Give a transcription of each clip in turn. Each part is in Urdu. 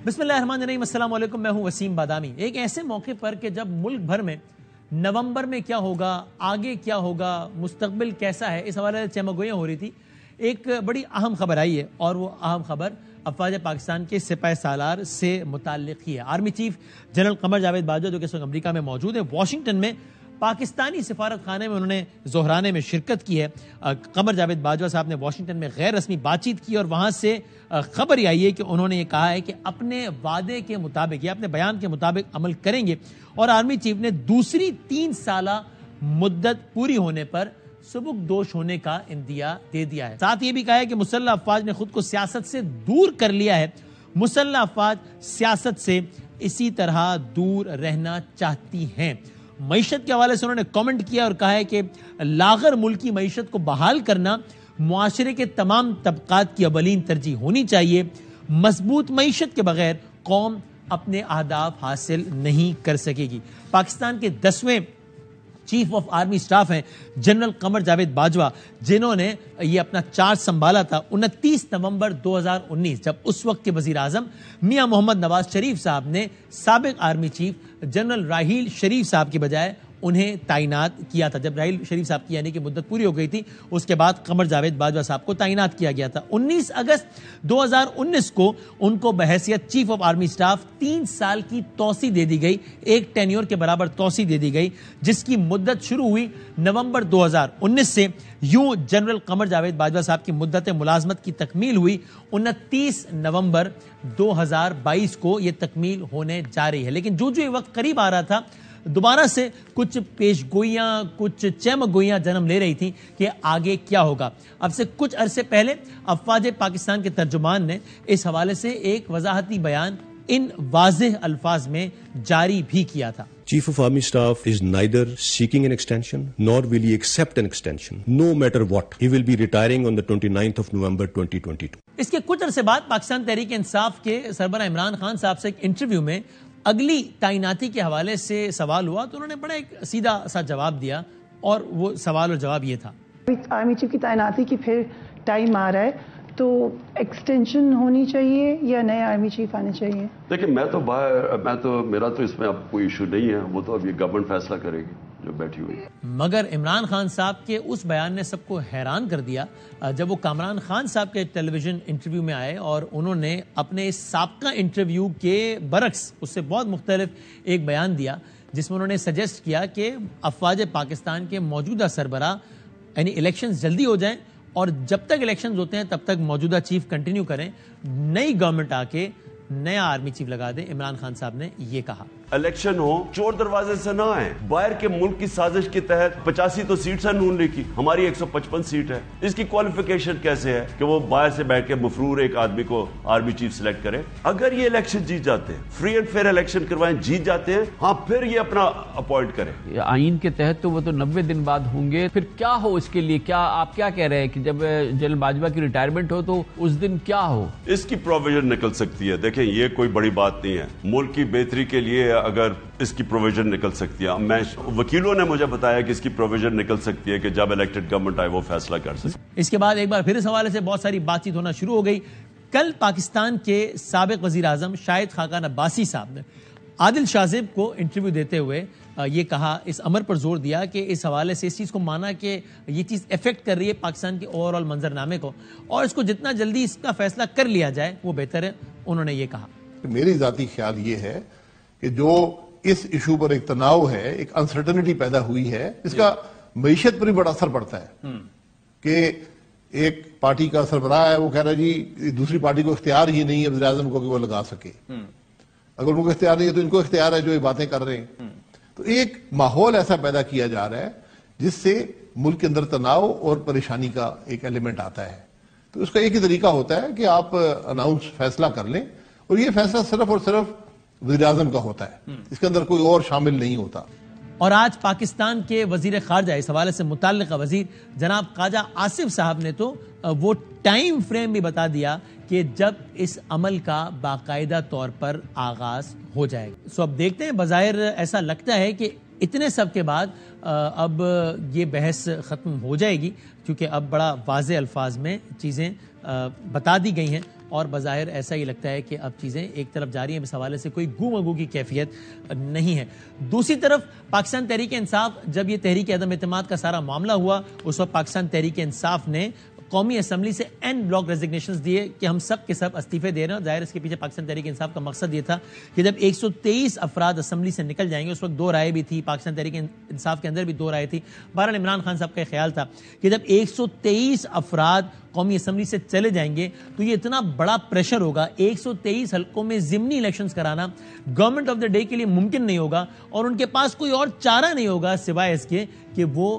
بسم اللہ الرحمن الرحیم، السلام علیکم، میں ہوں وسیم بادامی۔ ایک ایسے موقع پر کہ جب ملک بھر میں نومبر میں کیا ہوگا، آگے کیا ہوگا، مستقبل کیسا ہے، اس حوالے سے چمگوئیاں ہو رہی تھی، ایک بڑی اہم خبر آئی ہے اور وہ اہم خبر افواج پاکستان کے سپاہ سالار سے متعلق ہی ہے۔ Army chief general Qamar Javed Bajwa جو کہ اس وقت امریکہ میں موجود ہے، واشنگٹن میں پاکستانی سفارت خانے میں انہوں نے ظہرانے میں شرکت کی ہے۔ قمر جاوید باجوہ صاحب نے واشنگٹن میں غیر رسمی بات چیت کی اور وہاں سے خبر یہ آئی ہے کہ انہوں نے یہ کہا ہے کہ اپنے وعدے کے مطابق یا اپنے بیان کے مطابق عمل کریں گے، اور آرمی چیف نے دوسری 3 سالہ مدت پوری ہونے پر سبکدوش ہونے کا اندیا دے دیا ہے۔ ساتھ یہ بھی کہا ہے کہ مسلح افواج نے خود کو سیاست سے دور کر لیا ہے، مسلح افواج سیاست سے اسی طرح دور رہنا چاہتی ہیں۔ معیشت کے حوالے سے انہوں نے کامنٹ کیا اور کہا ہے کہ لاغر ملکی معیشت کو بحال کرنا معاشرے کے تمام طبقات کی اولین ترجیح ہونی چاہیے۔ مضبوط معیشت کے بغیر قوم اپنے اہداف حاصل نہیں کر سکے گی۔ پاکستان کے 10ویں چیف آف آرمی سٹاف ہیں جنرل قمر جاوید باجوہ، جنہوں نے یہ اپنا چارج سنبھالا تھا 29 نومبر 2019، جب اس وقت کے وزیر اعظم میاں محمد نواز شریف صاحب نے سابق army chief general Raheel Sharif صاحب کی بجائے انہیں تعینات کیا تھا۔ جب راحیل شریف صاحب کی یعنی کہ مدت پوری ہو گئی تھی، اس کے بعد قمر جاوید باجوہ صاحب کو تعینات کیا گیا تھا۔ 19 اگست 2019 کو ان کو بحیثیت چیف آف آرمی سٹاف 3 سال کی توسیع دے دی گئی، ایک ٹینیور کے برابر توسیع دے دی گئی، جس کی مدت شروع ہوئی نومبر 2019 سے۔ یوں جنرل قمر جاوید باجوہ صاحب کی مدت ملازمت کی تکمیل ہوئی 29 نومبر 2022 کو، یہ تکمیل ہونے جا رہی ہے۔ لیکن جو یہ وقت قریب آ رہا تھا، دوبارہ سے کچھ پیشگوئیاں، کچھ چمگوئیاں جنم لے رہی تھیں کہ آگے کیا ہوگا۔ اب سے کچھ عرصے پہلے افواج پاکستان کے ترجمان نے اس حوالے سے ایک وضاحتی بیان ان واضح الفاظ میں جاری بھی کیا تھا۔ Chief of Army Staff is neither seeking an extension nor will he accept an extension, no matter what. He will be retiring on the 29th of November 2022. اس کے کچھ عرصے بعد پاکستان تحریک انصاف کے سربراہ عمران خان صاحب سے ایک انٹرویو میں اگلی تعیناتی کے حوالے سے سوال ہوا تو انہوں نے بڑا ایک سیدھا سا جواب دیا، اور وہ سوال اور جواب یہ تھا۔ آرمی چیف کی تعیناتی کی پھر ٹائم آ رہا ہے تو ایکسٹینشن ہونی چاہیے یا نئے آرمی چیف آنے چاہیے؟ دیکھیں، میرا تو اس میں اب کوئی ایشو نہیں ہے، وہ تو اب یہ گورنمنٹ فیصلہ کرے گی جو بیٹھی ہوئی ہے۔ مگر عمران خان صاحب کے اس بیان نے سب کو حیران کر دیا جب وہ کامران خان صاحب کے ٹیلی ویژن انٹرویو میں آئے اور انہوں نے اپنے اس سابقہ انٹرویو کے برعکس اس سے بہت مختلف ایک بیان دیا، جس میں انہوں نے سجیسٹ کیا کہ افواج پاکستان کے موجودہ سربراہ یعنی الیکشنز جلدی ہو جائیں، اور جب تک الیکشنز ہوتے ہیں تب تک موجودہ چیف کنٹینیو کریں، نئی گورنمنٹ آ کے نیا آرمی چیف لگا دے۔ عمران خان صاحب نے یہ کہا۔ الیکشن ہو، چور دروازے سے نہ آئیں، باہر کے ملک کی سازش کے تحت 85 تو سیٹس ہیں نون لیگ کی، ہماری 155 سیٹ ہے۔ اس کی کوالیفیکیشن کیسے ہے کہ وہ باہر سے بیٹھ کے مفرور ایک آدمی کو آرمی چیف سلیکٹ کرے؟ اگر یہ الیکشن جیت جاتے ہیں، فری اینڈ فیئر الیکشن کروائیں، جیت جاتے ہیں، ہاں پھر یہ اپنا اپوائنٹ کریں۔ آئین کے تحت تو وہ تو 90 دن بعد ہوں گے، پھر کیا ہو اس کے لیے؟ کیا آپ کیا کہہ رہے ہیں کہ جب جنرل باجوہ کی ریٹائرمنٹ ہو تو اس دن کیا ہو؟ اس کی پروویژن نکل سکتی ہے۔ دیکھیں، یہ کوئی بڑی بات نہیں ہے، ملک کی بہتری کے لیے اگر اس کی پروویژن نکل سکتی ہے، میں وکیلوں نے مجھے بتایا کہ اس کی پروویژن نکل سکتی ہے کہ جب الیکٹڈ گورنمنٹ آئے وہ فیصلہ کر سکے۔ اس کے بعد ایک بار پھر اس حوالے سے بہت ساری بات چیت ہونا شروع ہو گئی۔ کل پاکستان کے سابق وزیر اعظم شاہد خاقان عباسی صاحب نے عادل شاہ زیب کو انٹرویو دیتے ہوئے یہ کہا، اس امر پر زور دیا کہ اس حوالے سے اس چیز کو مانا کہ یہ چیز افیکٹ کر رہی ہے پاکستان کے اوور آل منظر نامے کو، اور اس کو جتنا جلدی اس کا فیصلہ کر لیا جائے وہ بہتر ہے۔ انہوں نے یہ کہا، میری ذاتی خیال یہ ہے کہ جو اس ایشو پر ایک تناؤ ہے، ایک انسرٹنٹی پیدا ہوئی ہے، اس کا معیشت پر بھی بڑا اثر پڑتا ہے کہ ایک پارٹی کا سربراہ ہے، وہ کہہ رہا ہے جی دوسری پارٹی کو اختیار ہی نہیں ہے وزیر اعظم کو کہ وہ لگا سکے، اگر ان کو اختیار نہیں ہے تو ان کو اختیار ہے جو یہ باتیں کر رہے ہیں۔ تو ایک ماحول ایسا پیدا کیا جا رہا ہے جس سے ملک کے اندر تناؤ اور پریشانی کا ایک ایلیمنٹ آتا ہے۔ تو اس کا ایک ہی طریقہ ہوتا ہے کہ آپ اناؤنس فیصلہ کر لیں، اور یہ فیصلہ صرف اور صرف وزیر اعظم کا ہوتا ہے، اس کے اندر کوئی اور شامل نہیں ہوتا۔ اور آج پاکستان کے وزیر خارجہ اس حوالے سے متعلقہ وزیر جناب خواجہ آصف صاحب نے تو وہ ٹائم فریم بھی بتا دیا کہ جب اس عمل کا باقاعدہ طور پر آغاز ہو جائے گا۔ سو اب دیکھتے ہیں، بظاہر ایسا لگتا ہے کہ اتنے سب کے بعد اب یہ بحث ختم ہو جائے گی، کیونکہ اب بڑا واضح الفاظ میں چیزیں بتا دی گئی ہیں۔ اور بظاہر ایسا ہی لگتا ہے کہ اب چیزیں ایک طرف جاری ہیں، اس حوالے سے کوئی گو مگو کی کیفیت نہیں ہے۔ دوسری طرف پاکستان تحریک انصاف، جب یہ تحریک عدم اعتماد کا سارا معاملہ ہوا، اس وقت پاکستان تحریک انصاف نے قومی اسمبلی سے این بلاک ریزگنیشنز دیے کہ ہم سب کے سب استعفے دے رہے ہیں۔ ظاہر اس کے پیچھے پاکستان تحریک انصاف کا مقصد یہ تھا کہ جب 123 افراد اسمبلی سے نکل جائیں گے، اس وقت 2 رائے بھی تھی، پاکستان تحریک انصاف کے اندر بھی 2 رائے تھی، بہرحال عمران خان صاحب کا خیال تھا کہ جب 123 افراد قومی اسمبلی سے چلے جائیں گے تو یہ اتنا بڑا پریشر ہوگا، 123 حلقوں میں ضمنی الیکشنز کرانا گورنمنٹ آف دا ڈے کے لیے ممکن نہیں ہوگا، اور ان کے پاس کوئی اور چارہ نہیں ہوگا سوائے اس کے کہ وہ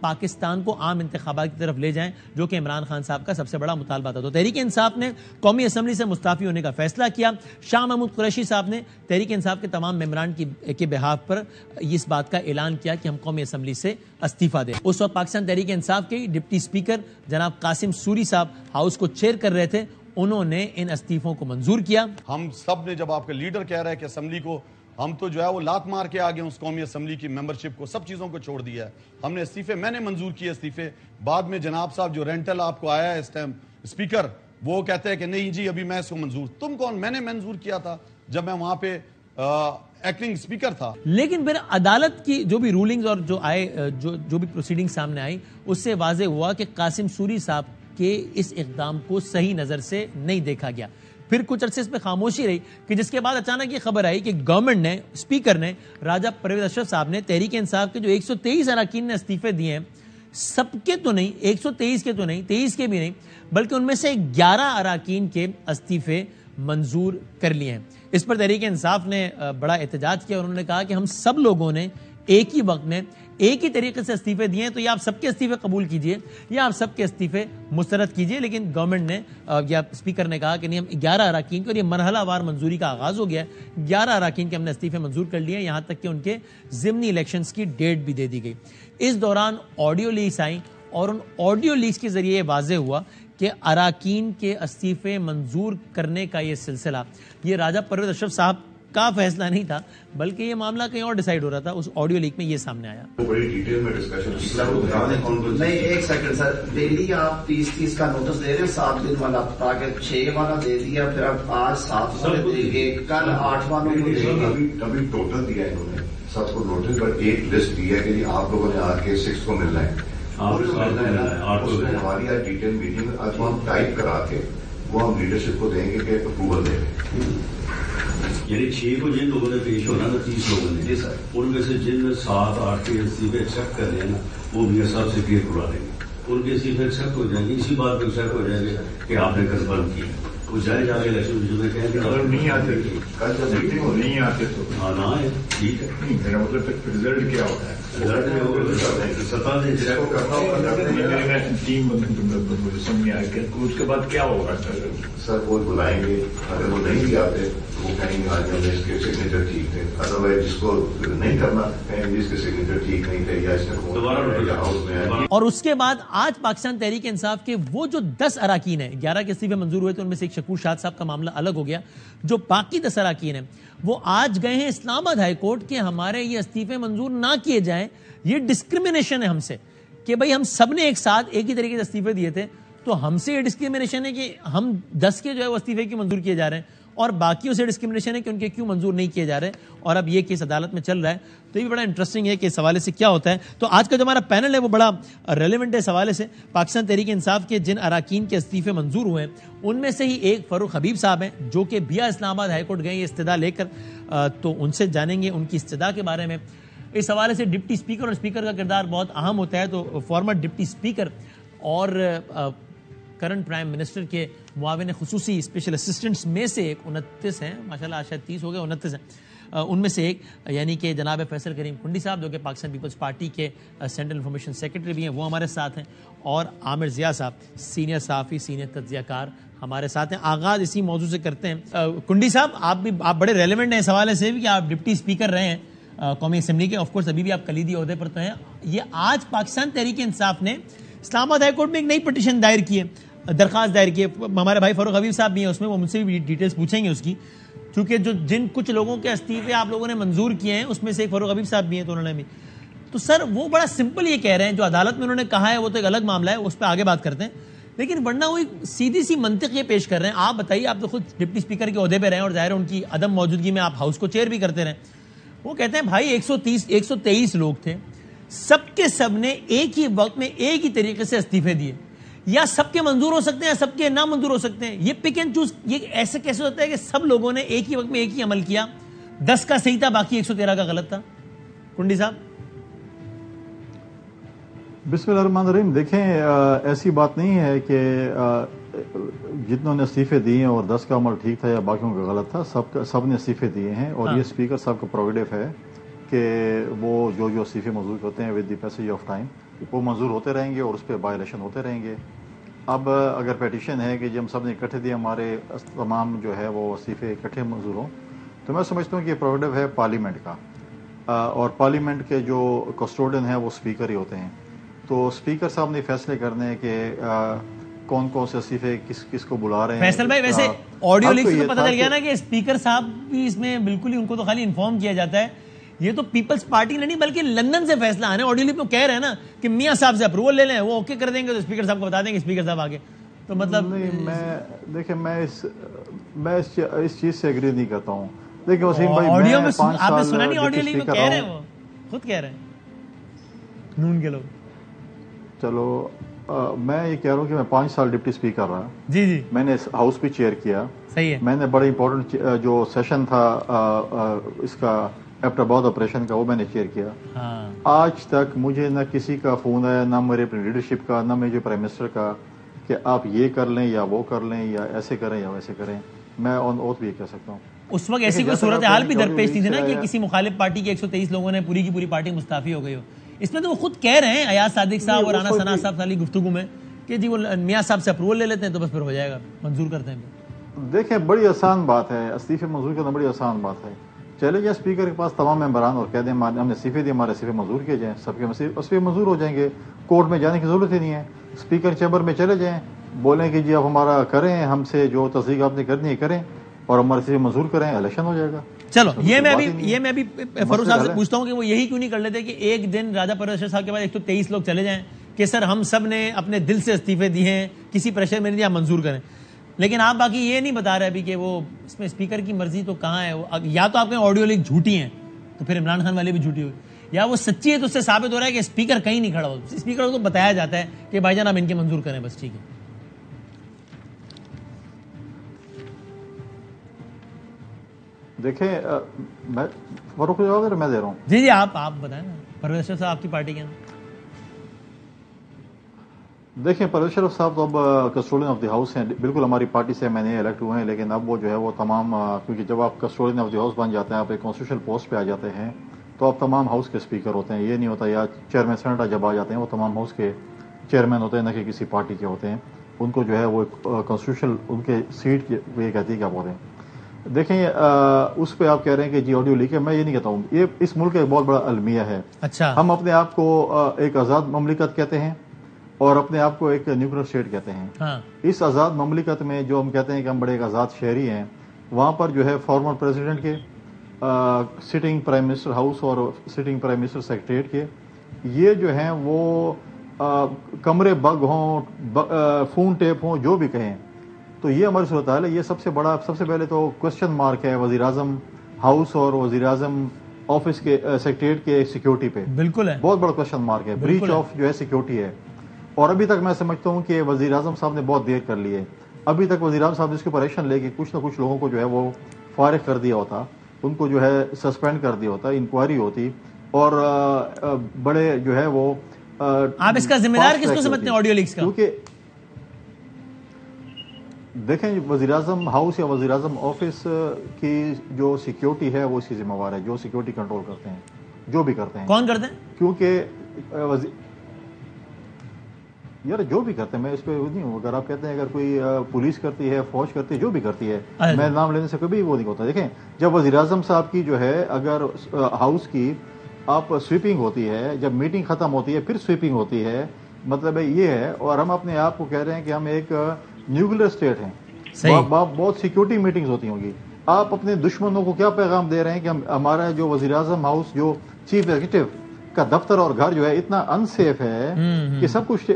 پاکستان کو عام انتخابات کی طرف لے جائیں، جو کہ عمران خان صاحب کا سب سے بڑا مطالبہ تھا۔ تو تحریک انصاف نے قومی اسمبلی سے مستعفی ہونے کا فیصلہ کیا۔ شاہ محمود قریشی صاحب نے تحریک انصاف کے تمام ممبران کے بہاف پر اس بات کا اعلان کیا کہ ہم قومی اسمبلی سے استعفیٰ دیں۔ اس وقت پاکستان تحریک انصاف کے ڈپٹی اسپیکر جناب قاسم سوری صاحب ہاؤس کو چیئر کر رہے تھے، انہوں نے ان استعفوں کو منظور کیا۔ ہم سب نے، جب آپ کا لیڈر کہہ رہا ہے کہ اسمبلی کو ہم تو جو ہے وہ لات مار کے آگے، اس قومی اسمبلی کی ممبرشپ کو، سب چیزوں کو چھوڑ دیا ہے، ہم نے استعفے، میں نے منظور کیے استعفے۔ بعد میں جناب صاحب جو رینٹل آپ کو آیا ہے اس ٹائم اسپیکر، وہ کہتے ہیں کہ نہیں جی ابھی میں اس کو منظور، تم کون؟ میں نے منظور کیا تھا جب میں وہاں پہ ایکٹنگ اسپیکر تھا۔ لیکن پھر عدالت کی جو بھی رولنگز اور جو بھی پروسیڈنگ سامنے آئی، اس سے واضح ہوا کہ قاسم سوری صاحب کے اس اقدام کو صحیح نظر سے نہیں دیکھا گیا۔ پھر کچھ عرصے اس پہ خاموشی رہی کہ جس کے بعد اچانک یہ خبر آئی کہ گورنمنٹ نے، اسپیکر نے، راجہ پرویز اشرف صاحب نے تحریک انصاف کے جو 123 اراکین نے استعفے دیے ہیں، سب کے تو نہیں، 123 کے تو نہیں، 23 کے بھی نہیں، بلکہ ان میں سے 11 اراکین کے استعفے منظور کر لیے ہیں۔ اس پر تحریک انصاف نے بڑا احتجاج کیا اور انہوں نے کہا کہ ہم سب لوگوں نے ایک ہی وقت میں ایک ہی طریقے سے استعفے دیے ہیں، تو یا آپ سب کے استعفے قبول کیجئے یا آپ سب کے استعفے مسترد کیجئے۔ لیکن گورنمنٹ نے یا اسپیکر نے کہا کہ نہیں، ہم 11 اراکین کو، اور یہ مرحلہ وار منظوری کا آغاز ہو گیا ہے، 11 اراکین کے ہم نے استعفے منظور کر لیے ہیں، یہاں تک کہ ان کے ضمنی الیکشنز کی ڈیٹ بھی دے دی گئی۔ اس دوران آڈیو لیکس آئیں اور ان آڈیو لیکس کے ذریعے یہ واضح ہوا کہ اراکین کے استعفے منظور کرنے کا یہ سلسلہ، یہ راجہ پرویز اشرف صاحب کا فیصلہ نہیں تھا، بلکہ یہ معاملہ کہیں اور ڈیسائیڈ ہو رہا تھا۔ اس آڈیو لیک میں یہ سامنے آیا۔ بڑی ڈیٹیل میں ڈسکشن نہیں، ایک سیکنڈ سر، ڈیلی آپ 30 کا نوٹس دے رہے ہیں، 7 دن والا، تاکہ 6 والا دے دیا، پھر اب آج 7 والے دیں گے، کل 8 والوں کو دیں گے۔ ابھی ٹوٹل دیا ہے انہوں نے سب کو نوٹس، پر ایک لسٹ دی ہے کہ جی آپ لوگوں نے آ کے 6 کو ملنا ہے، ہماری آج ڈیٹیل میٹنگ آج ہم ٹائپ کرا کے وہ ہم لیڈرشپ کو دیں گے کہ اپروول دیں گے۔ یعنی 6 کو جن لوگوں نے پیش ہونا نا، 30 لوگوں نے، ان میں سے جن 7 8 کے استعفے ایکسپٹ کر رہے ہیں نا، وہ میاں صاحب سے کلیئر کروا دیں گے، ان کے استعفے ایکسپٹ ہو جائیں گے، اسی بات پہ ایکسپٹ ہو جائیں گے کہ آپ نے کنفرم کیا، وہ جائے جا کے الیکشن جو میں کہیں گے اگر نہیں آتے کل جب میٹنگ ہو نہیں آتے تو ہاں نہ ہے، ٹھیک ہے، میرا مطلب رزلٹ کیا ہوتا ہے؟ رزلٹ میں ہوگا سطح دے کو کرنا ہوگا ٹیم مجھے سمجھ آئے کہ اس کے بعد کیا ہوگا سر؟ وہ بلائیں گے، اگر وہ نہیں بھی آتے تو وہ کہیں گے آج اس کے سگنیچر ٹھیک تھے، ادروائز جس کو نہیں کرنا کہیں گے اس کے سگنیچر ٹھیک نہیں تھے یا اس نے ہاؤس میں آئے۔ اور اس کے بعد آج پاکستان تحریک انصاف کے وہ جو 10 اراکین ہیں، 11 کے استعفے منظور ہوئے تھے، ان میں سے ایک شکور شاد صاحب کا معاملہ الگ ہو گیا، جو باقی 10 اراکین ہیں وہ آج گئے ہیں اسلام آباد ہائی کورٹ کہ ہمارے یہ استعفے منظور نہ کیے جائیں، یہ ڈسکریمنیشن ہے ہم سے، کہ بھئی ہم سب نے ایک ساتھ ایک ہی طریقے سے استعفے دیے تھے، تو ہم سے یہ ڈسکریمنیشن ہے کہ ہم 10 کے جو ہے وہ استعفے کیوں منظور کیے جا رہے ہیں، اور باقیوں سے ڈسکریمنیشن ہے کہ ان کے کیوں منظور نہیں کیے جا رہے، اور اب یہ کیس عدالت میں چل رہا ہے۔ تو یہ بھی بڑا انٹرسٹنگ ہے کہ اس حوالے سے کیا ہوتا ہے۔ تو آج کا جو ہمارا پینل ہے وہ بڑا ریلیونٹ ہے اس حوالے سے۔ پاکستان تحریک انصاف کے جن اراکین کے استعفے منظور ہوئے ہیں ان میں سے ہی ایک فاروق حبیب صاحب ہیں، جو کہ بیا اسلام آباد ہائی کورٹ گئے یہ استدعا لے کر، تو ان سے جانیں گے ان کی استدعا کے بارے میں۔ اس حوالے سے ڈپٹی اسپیکر اور اسپیکر کا کردار بہت اہم ہوتا ہے، تو فارمر ڈپٹی اسپیکر اور کرنٹ پرائم منسٹر کے معاون خصوصی اسپیشل اسسٹنٹس میں سے ایک 29 ہیں، ماشاءاللہ شاید 30 ہو گئے، 29 ہیں، ان میں سے ایک یعنی کہ جناب فیصل کریم کنڈی صاحب، جو کہ پاکستان پیپلز پارٹی کے سینٹرل انفارمیشن سیکرٹری بھی ہیں، وہ ہمارے ساتھ ہیں، اور عامر ضیاء صاحب سینئر صحافی، سینئر تجزیہ کار ہمارے ساتھ ہیں۔ آغاز اسی موضوع سے کرتے ہیں۔ کنڈی صاحب، آپ بڑے ریلیونٹ ہیں اس حوالے سے بھی کہ آپ ڈپٹی اسپیکر رہے ہیں قومی اسمبلی کے، آف کورس ابھی بھی آپ کلیدی عہدے پر تو ہیں۔ یہ آج پاکستان تحریک انصاف نے اسلام آباد ہائی کورٹ میں ایک نئی پٹیشن دائر کی ہے، درخواست دائر کی ہے، ہمارے بھائی فاروق حبیب صاحب بھی ہیں اس میں، وہ مجھ سے بھی ڈیٹیلز پوچھیں گے اس کی، کیونکہ جن کچھ لوگوں کے استعفے آپ لوگوں نے منظور کیے ہیں اس میں سے ایک فاروق حبیب صاحب بھی ہیں، تو انہوں نے بھی، تو سر وہ بڑا سمپل یہ کہہ رہے ہیں، جو عدالت میں انہوں نے کہا ہے وہ تو ایک الگ معاملہ ہے، اس پہ آگے بات کرتے ہیں، لیکن ورنہ وہ ایک سیدھی سی منطق یہ پیش کر رہے ہیں. آپ بتائیے, آپ تو خود ڈپٹی اسپیکر کے عہدے پہ رہے ہیں اور ظاہر ان کی عدم موجودگی میں آپ ہاؤس کو چیئر بھی کرتے رہے. وہ کہتے ہیں بھائی 123 لوگ تھے, سب کے سب نے ایک ہی وقت میں ایک ہی طریقے سے استعفے دیے, یا سب کے منظور ہو سکتے ہیں یا سب کے نہ منظور ہو سکتے ہیں. یہ پک اینڈ چوز, یہ ایسے کیسے ہوتا ہے کہ سب لوگوں نے ایک ہی وقت میں ایک ہی عمل کیا, 10 کا صحیح تھا باقی 113 کا غلط تھا؟ کنڈی صاحب. بسم اللہ الرحمن الرحیم. دیکھیں ایسی بات نہیں ہے کہ جتنوں نے استعفے دیے اور 10 کا عمل ٹھیک تھا یا باقیوں کا غلط تھا. سب نے استعفے دیے ہیں, اور یہ اسپیکر صاحب کا پروگیٹو ہے کہ وہ جو استعفے منظور ہوتے ہیں with the passage of time وہ منظور ہوتے رہیں گے اور اس پہ بائی الیکشن ہوتے رہیں گے. اب اگر پیٹیشن ہے کہ جب ہم سب نے اکٹھے دیے ہمارے تمام جو ہے وہ استعفے اکٹھے منظور ہوں, تو میں سمجھتا ہوں کہ یہ پروگیٹو ہے پارلیمنٹ کا, اور پارلیمنٹ کے جو کسٹوڈین ہیں وہ اسپیکر ہی ہوتے ہیں. تو اسپیکر صاحب نے فیصلے کرنے کہ کون کون سے استعفے کس کو بلا رہے ہیں. فیصل بھائی ویسے آڈیو لیک سے پتہ چل گیا نا کہ اسپیکر صاحب بھی اس میں بالکل ہی, ان کو تو خالی انفارم کیا جاتا ہے. یہ تو پیپلز پارٹی نے نہیں بلکہ لندن سے فیصلہ آنا ہے. آڈیو لیک میں کہہ رہے ہیں نا کہ میاں صاحب سے اپروول لے لیں, وہ اوکے کر دیں گے تو اسپیکر صاحب کو بتا دیں گے, اسپیکر صاحب آگے. تو مطلب دیکھیں میں اس چیز سے ایگری نہیں کرتا ہوں. دیکھیں وسیم بھائی, آڈیو میں آپ نے سنا نہیں, آڈیو لیک میں کہہ رہے ہیں, وہ خود کہہ رہے ہیں نون کے لوگ. چلو میں یہ کہہ رہا ہوں کہ میں 5 سال ڈپٹی اسپیکر رہا. جی جی, میں نے ہاؤس بھی چیئر کیا. صحیح ہے. میں نے بڑا امپورٹنٹ جو سیشن تھا اس کا ایبٹ آباد آپریشن کا, وہ میں نے چیئر کیا. آج تک مجھے نہ کسی کا فون آیا, نہ میرے لیڈرشپ کا, نہ میرے پرائم منسٹر کا کہ آپ یہ کر لیں یا وہ کر لیں یا ایسے کریں یا ویسے کریں. میں آن اوتھ بھی یہ کہہ سکتا ہوں. اس وقت ایسی کوئی صورتحال بھی درپیش تھی نا کہ کسی مخالف پارٹی کے 123 لوگوں نے پوری کی پوری پارٹی مستعفی ہو گئی ہو. اس میں تو وہ خود کہہ رہے ہیں ایاز صادق صاحب اور رانا ثنا صاحب والی گفتگو میں کہ جی وہ میاں صاحب سے اپروول لے لیتے ہیں تو بس پھر ہو جائے گا, منظور کرتے ہیں. دیکھیں بڑی آسان بات ہے, استعفے منظور کرنا بڑی آسان بات ہے. چلے جائیں اسپیکر کے پاس تمام ممبران اور کہہ دیں ہم نے استعفے دیے, ہمارے استعفے منظور کیے جائیں, سب کے استعفے منظور ہو جائیں گے. کورٹ میں جانے کی ضرورت ہی نہیں ہے. اسپیکر چیمبر میں چلے جائیں, بولیں کہ جی آپ ہمارا کریں, ہم سے جو تصدیق آپ نے کرنی ہے کریں اور ہمارے استعفے منظور کریں, الیکشن ہو جائے گا. چلو یہ میں بھی فاروق صاحب سے پوچھتا ہوں کہ وہ یہی کیوں نہیں کر لیتے کہ ایک دن راجہ پرویز صاحب کے بعد 123 لوگ چلے جائیں کہ سر ہم سب نے اپنے دل سے استعفے دیے ہیں, کسی پریشر میں نہیں دیا, منظور کریں. لیکن آپ باقی یہ نہیں بتا رہے ابھی کہ وہ اس میں اسپیکر کی مرضی تو کہاں ہے. یا تو آپ کے آڈیو لیک جھوٹی ہیں تو پھر عمران خان والے بھی جھوٹی ہوئی, یا وہ سچی ہے تو اس سے ثابت ہو رہا ہے کہ اسپیکر کہیں نہیں کھڑا ہو. اسپیکر کو بتایا جاتا ہے کہ بھائی جان آپ ان کے منظور کریں, بس ٹھیک ہے. دیکھیں میں فاروق کو جواب میں دے رہا ہوں. جی جی آپ بتائیں نا, پرویز صاحب آپ کی پارٹی کے. دیکھیں پرویز شرف صاحب تو اب کسٹوڈین آف دی ہاؤس ہیں, بالکل ہماری پارٹی سے میں نے الیکٹ ہوئے ہیں, لیکن اب وہ جو ہے وہ تمام, کیونکہ جب آپ کسٹوڈین آف دی ہاؤس بن جاتے ہیں, آپ ایک کانسٹیٹیوشنل پوسٹ پہ آ جاتے ہیں, تو آپ تمام ہاؤس کے اسپیکر ہوتے ہیں. یہ نہیں ہوتا یا چیئرمین سینیٹر جب آ جاتے ہیں وہ تمام ہاؤس کے چیئرمین ہوتے ہیں, نہ کہ کسی پارٹی کے ہوتے ہیں. ان کو جو ہے وہ کانسٹیٹیوشنل ان کے سیٹ یہ کہتی ہے کیا بولیں. دیکھیں اس پہ آپ کہہ رہے ہیں کہ جی آڈیو لیک ہے, میں یہ نہیں کہتا ہوں. یہ اس ملک کا ایک بہت بڑا المیہ ہے. اچھا, ہم اپنے آپ کو ایک آزاد مملکت کہتے ہیں اور اپنے آپ کو ایک نیوکلیر اسٹیٹ کہتے ہیں. اس آزاد مملکت میں جو ہم کہتے ہیں کہ ہم بڑے ایک آزاد شہری ہیں, وہاں پر جو ہے فارمر پریزیڈنٹ کے, سٹنگ پرائم منسٹر ہاؤس اور سٹنگ پرائم منسٹر سیکریٹریٹ کے, یہ جو ہیں وہ کمرے بگ ہوں, فون ٹیپ ہوں, جو بھی کہیں, تو یہ ہماری صورتحال ہے. یہ سب سے پہلے تو کوشچن مارک ہے وزیر اعظم ہاؤس اور وزیر اعظم آفس کے سیکریٹریٹ کے سیکیورٹی پہ. بالکل ہے, بہت بڑا کوشچن مارک ہے, بریچ آف جو ہے سیکیورٹی ہے. اور ابھی تک میں سمجھتا ہوں کہ وزیر اعظم صاحب نے بہت دیر کر لی ہے. ابھی تک وزیر اعظم صاحب نے اس کے اوپر ایکشن لے کے کچھ نہ کچھ لوگوں کو جو ہے وہ فارغ کر دیا ہوتا, ان کو جو ہے سسپینڈ کر دیا ہوتا, انکوائری ہوتی, اور بڑے جو ہے وہ. آپ اس کا ذمہ دار کس کو سمجھتے ہیں آڈیو لیکس کا؟ کیونکہ دیکھیں وزیر اعظم ہاؤس یا وزیر اعظم آفس کی جو سیکیورٹی ہے وہ اس کی ذمہ وار ہے, جو سیکیورٹی کنٹرول کرتے ہیں, جو بھی کرتے ہیں. کون کرتے ہیں؟ کیونکہ یار جو بھی کرتے ہیں, میں اس پہ نہیں ہوں. اگر آپ کہتے ہیں اگر کوئی پولیس کرتی ہے, فوج کرتی ہے, جو بھی کرتی ہے, میں نام لینے سے کبھی وہ نہیں ہوتا. دیکھیں جب وزیر اعظم صاحب کی جو ہے اگر ہاؤس کی آپ سویپنگ ہوتی ہے, جب میٹنگ ختم ہوتی ہے پھر سویپنگ ہوتی ہے, مطلب یہ ہے. اور ہم اپنے آپ کو کہہ رہے ہیں کہ ہم ایک نیوکلیر اسٹیٹ ہیں, بہت سیکیورٹی میٹنگز ہوتی ہوں گی. آپ اپنے دشمنوں کو کیا پیغام دے رہے ہیں کہ ہمارا جو وزیر اعظم ہاؤس جو چیف ایگزیکٹو کا دفتر اور گھر جو ہے اتنا انسیف ہے کہ سب کچھ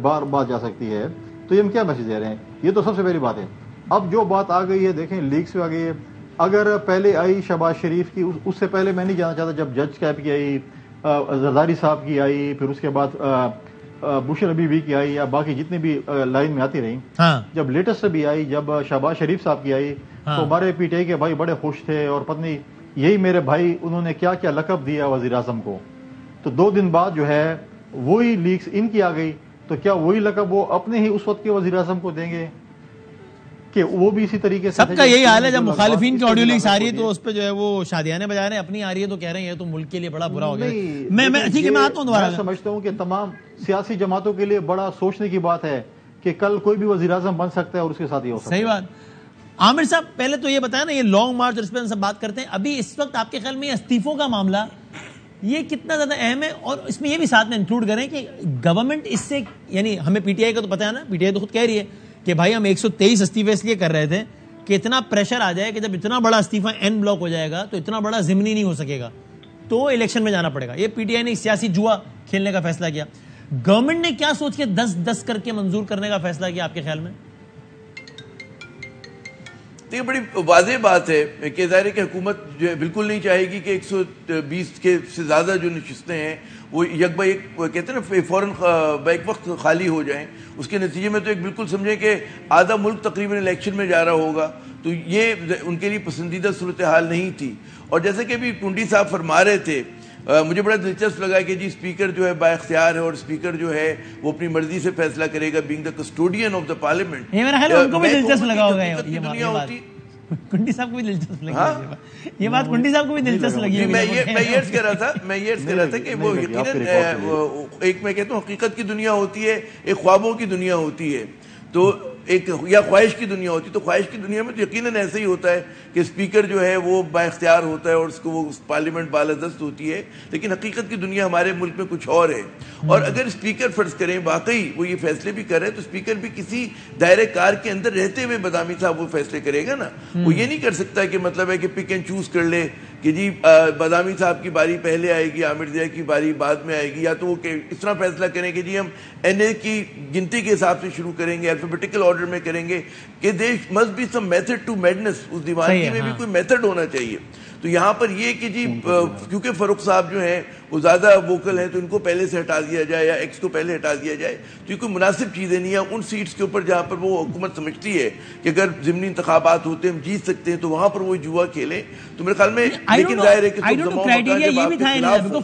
بار بات جا سکتی ہے. تو یہ ہم کیا میسج دے رہے ہیں؟ یہ تو سب سے پہلی بات ہے. اب جو بات آ گئی ہے دیکھیں لیکس میں آ گئی ہے. اگر پہلے آئی شہباز شریف کی، اس سے پہلے میں نہیں جانا چاہتا جب جج کیپ کی آئی، زرداری صاحب کی آئی، پھر اس کے بعد بشر حبیبی کی آئی، یا باقی جتنے بھی لائن میں آتی رہی. جب لیٹسٹ بھی آئی، جب شہباز شریف صاحب کی آئی تو ہمارے پی ٹی آئی کے بھائی بڑے خوش تھے، اور پتنی یہی میرے بھائی انہوں نے کیا کیا لقب دیا وزیر اعظم کو. تو 2 دن بعد جو ہے وہی لیکس ان کی آ گئی، تو کیا وہی لقب وہ اپنے ہی اس وقت کے وزیر اعظم کو دیں گے کہ وہ بھی اسی طریقے سے؟ سب کا یہی حال ہے. جب مخالفین کی آڈیو لیکس آ رہی ہے تو اس پہ جو ہے وہ شادیانے بجا رہے ہیں، اپنی آ رہی ہے تو کہہ رہے ہیں یہ تو ملک کے لیے بڑا برا ہو گیا. میں آتا ہوں دوبارہ. میں سمجھتا ہوں کہ تمام سیاسی جماعتوں کے لیے بڑا سوچنے کی بات ہے کہ کل کوئی بھی وزیر اعظم بن سکتا ہے اور اس کے ساتھ یہ ہو سکتا ہے. صحیح بات. عامر صاحب پہلے تو یہ بتایا نا، یہ لانگ مارچ اور اس پہ سب بات کرتے ہیں، ابھی اس وقت آپ کے خیال میں استعفوں کا معاملہ یہ کتنا زیادہ اہم ہے؟ اور اس میں یہ بھی ساتھ میں انکلوڈ کریں کہ گورنمنٹ اس سے، یعنی ہمیں پی ٹی آئی کا تو پتا ہے نا، پی ٹی آئی تو خود کہہ رہی ہے کہ بھائی ہم 123 استعفے اس لیے کر رہے تھے کہ اتنا پریشر آ جائے کہ جب اتنا بڑا استعفہ این بلاک ہو جائے گا تو اتنا بڑا ضمنی نہیں ہو سکے گا، تو الیکشن میں جانا پڑے گا. یہ پی ٹی آئی نے سیاسی جوا کھیلنے کا فیصلہ کیا. گورنمنٹ نے کیا سوچ کے 10-10 کر کے منظور کرنے کا فیصلہ کیا آپ کے خیال میں؟ یہ بڑی واضح بات ہے کہ ظاہر ہے کہ حکومت جو ہے بالکل نہیں چاہے گی کہ 120 کے سے زیادہ جو نشستیں ہیں وہ یک با یک کہتے ہیں نا فوراً بیک وقت خالی ہو جائیں. اس کے نتیجے میں تو ایک بالکل سمجھیں کہ آدھا ملک تقریباً الیکشن میں جا رہا ہوگا، تو یہ ان کے لیے پسندیدہ صورتحال نہیں تھی. اور جیسے کہ ابھی ٹنڈی صاحب فرما رہے تھے، مجھے بڑا دلچسپ لگا کہ جی اسپیکر جو ہے با اختیار ہے، اور اسپیکر جو ہے وہ اپنی مرضی سے فیصلہ کرے گا، being the custodian of the parliament. یہ میرا خیال ہے ان کو بھی دلچسپ لگا ہوگا یہ بات. کنڈی صاحب کو بھی دلچسپ لگی یہ بات، کنڈی صاحب کو بھی دلچسپ لگی. میں یہ عرض کر رہا تھا کہ وہ یقیناً ایک میں کہتا ہوں حقیقت کی دنیا ہوتی ہے، ایک خوابوں کی دنیا ہوتی ہے، تو ایک یا خواہش کی دنیا ہوتی ہے. تو خواہش کی دنیا میں تو یقیناً ایسا ہی ہوتا ہے کہ اسپیکر جو ہے وہ با اختیار ہوتا ہے اور اس کو وہ پارلیمنٹ بالادست ہوتی ہے. لیکن حقیقت کی دنیا ہمارے ملک میں کچھ اور ہے. اور اگر اسپیکر فرض کریں واقعی وہ یہ فیصلے بھی کر رہے تو اسپیکر بھی کسی دائرے کار کے اندر رہتے ہوئے بادامی صاحب وہ فیصلے کرے گا نا. وہ یہ نہیں کر سکتا کہ مطلب ہے کہ پک اینڈ چوز کر لے کہ جی بادامی صاحب کی باری پہلے آئے گی، عامر ضیاء کی باری بعد میں آئے گی، یا تو وہ اس طرح فیصلہ کریں کہ جی ہم این اے کی گنتی کے حساب سے شروع کریں گے، الفابیٹیکل آرڈر میں کریں گے، کہ there must be some method to madness. اس دیوانگی میں بھی کوئی میتھڈ ہونا چاہیے. تو یہاں پر یہ کہ جی کیونکہ فاروق صاحب جو ہیں وہ زیادہ ووکل ہیں تو ان کو پہلے سے ہٹا دیا جائے یا ایکس کو پہلے ہٹا دیا جائے، تو یہ کوئی مناسب چیزیں نہیں ہیں. ان سیٹس کے اوپر جہاں پر وہ حکومت سمجھتی ہے کہ اگر ضمنی انتخابات ہوتے ہیں ہم جیت سکتے ہیں تو وہاں پر وہ جوا کھیلیں. تو میرے خیال میں لیکن ظاہر ہے کہ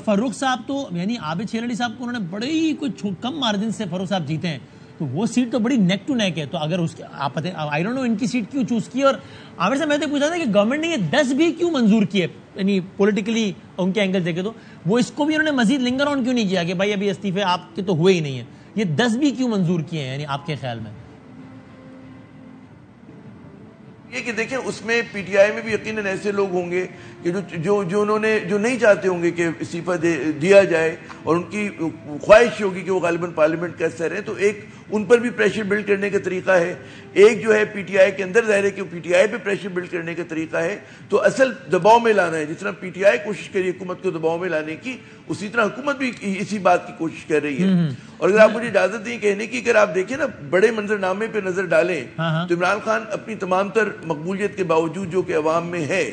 فاروق صاحب تو یعنی عابد شیر علی صاحب کو انہوں نے بڑے ہی کچھ کم مارجن سے فاروق صاحب جیتے ہیں، تو وہ سیٹ تو بڑی نیک ٹو نیک ہے. تو اگر اس کے آپ پتہ آئی ڈونٹ نو ان کی سیٹ کیوں چوز کی. اور عامر صاحب میں تو پوچھا تھا کہ گورنمنٹ نے یہ 10 بھی کیوں منظور کیے، یعنی پولیٹیکلی ان کے اینگل دیکھے تو وہ اس کو بھی انہوں نے مزید لنگر آن کیوں نہیں کیا کہ بھائی ابھی استعفے آپ کے تو ہوئے ہی نہیں ہیں، یہ 10 بھی کیوں منظور کیے ہیں یعنی آپ کے خیال میں؟ یہ کہ دیکھیں اس میں پی ٹی آئی میں بھی یقیناً ایسے لوگ ہوں گے کہ جو انہوں نے جو نہیں چاہتے ہوں گے کہ استعفیٰ دیا جائے، اور ان کی خواہش ہوگی کہ وہ غالباً پارلیمنٹ کا حصہ رہیں. تو ایک ان پر بھی پریشر بلڈ کرنے کا طریقہ ہے. ایک جو ہے پی ٹی آئی کے اندر ظاہر ہے کہ پی ٹی آئی پہ پریشر بلڈ کرنے کا طریقہ ہے. تو اصل دباؤ میں لانا ہے، جس طرح پی ٹی آئی کوشش کری حکومت کو دباؤ میں لانے کی، اسی طرح حکومت بھی اسی بات کی کوشش کر رہی ہے. اور اگر آپ مجھے اجازت دیں کہنے کی، اگر آپ دیکھیں نا بڑے منظرنامے پہ نظر ڈالیں تو عمران خان اپنی تمام تر مقبولیت کے باوجود جو کہ عوام میں ہے،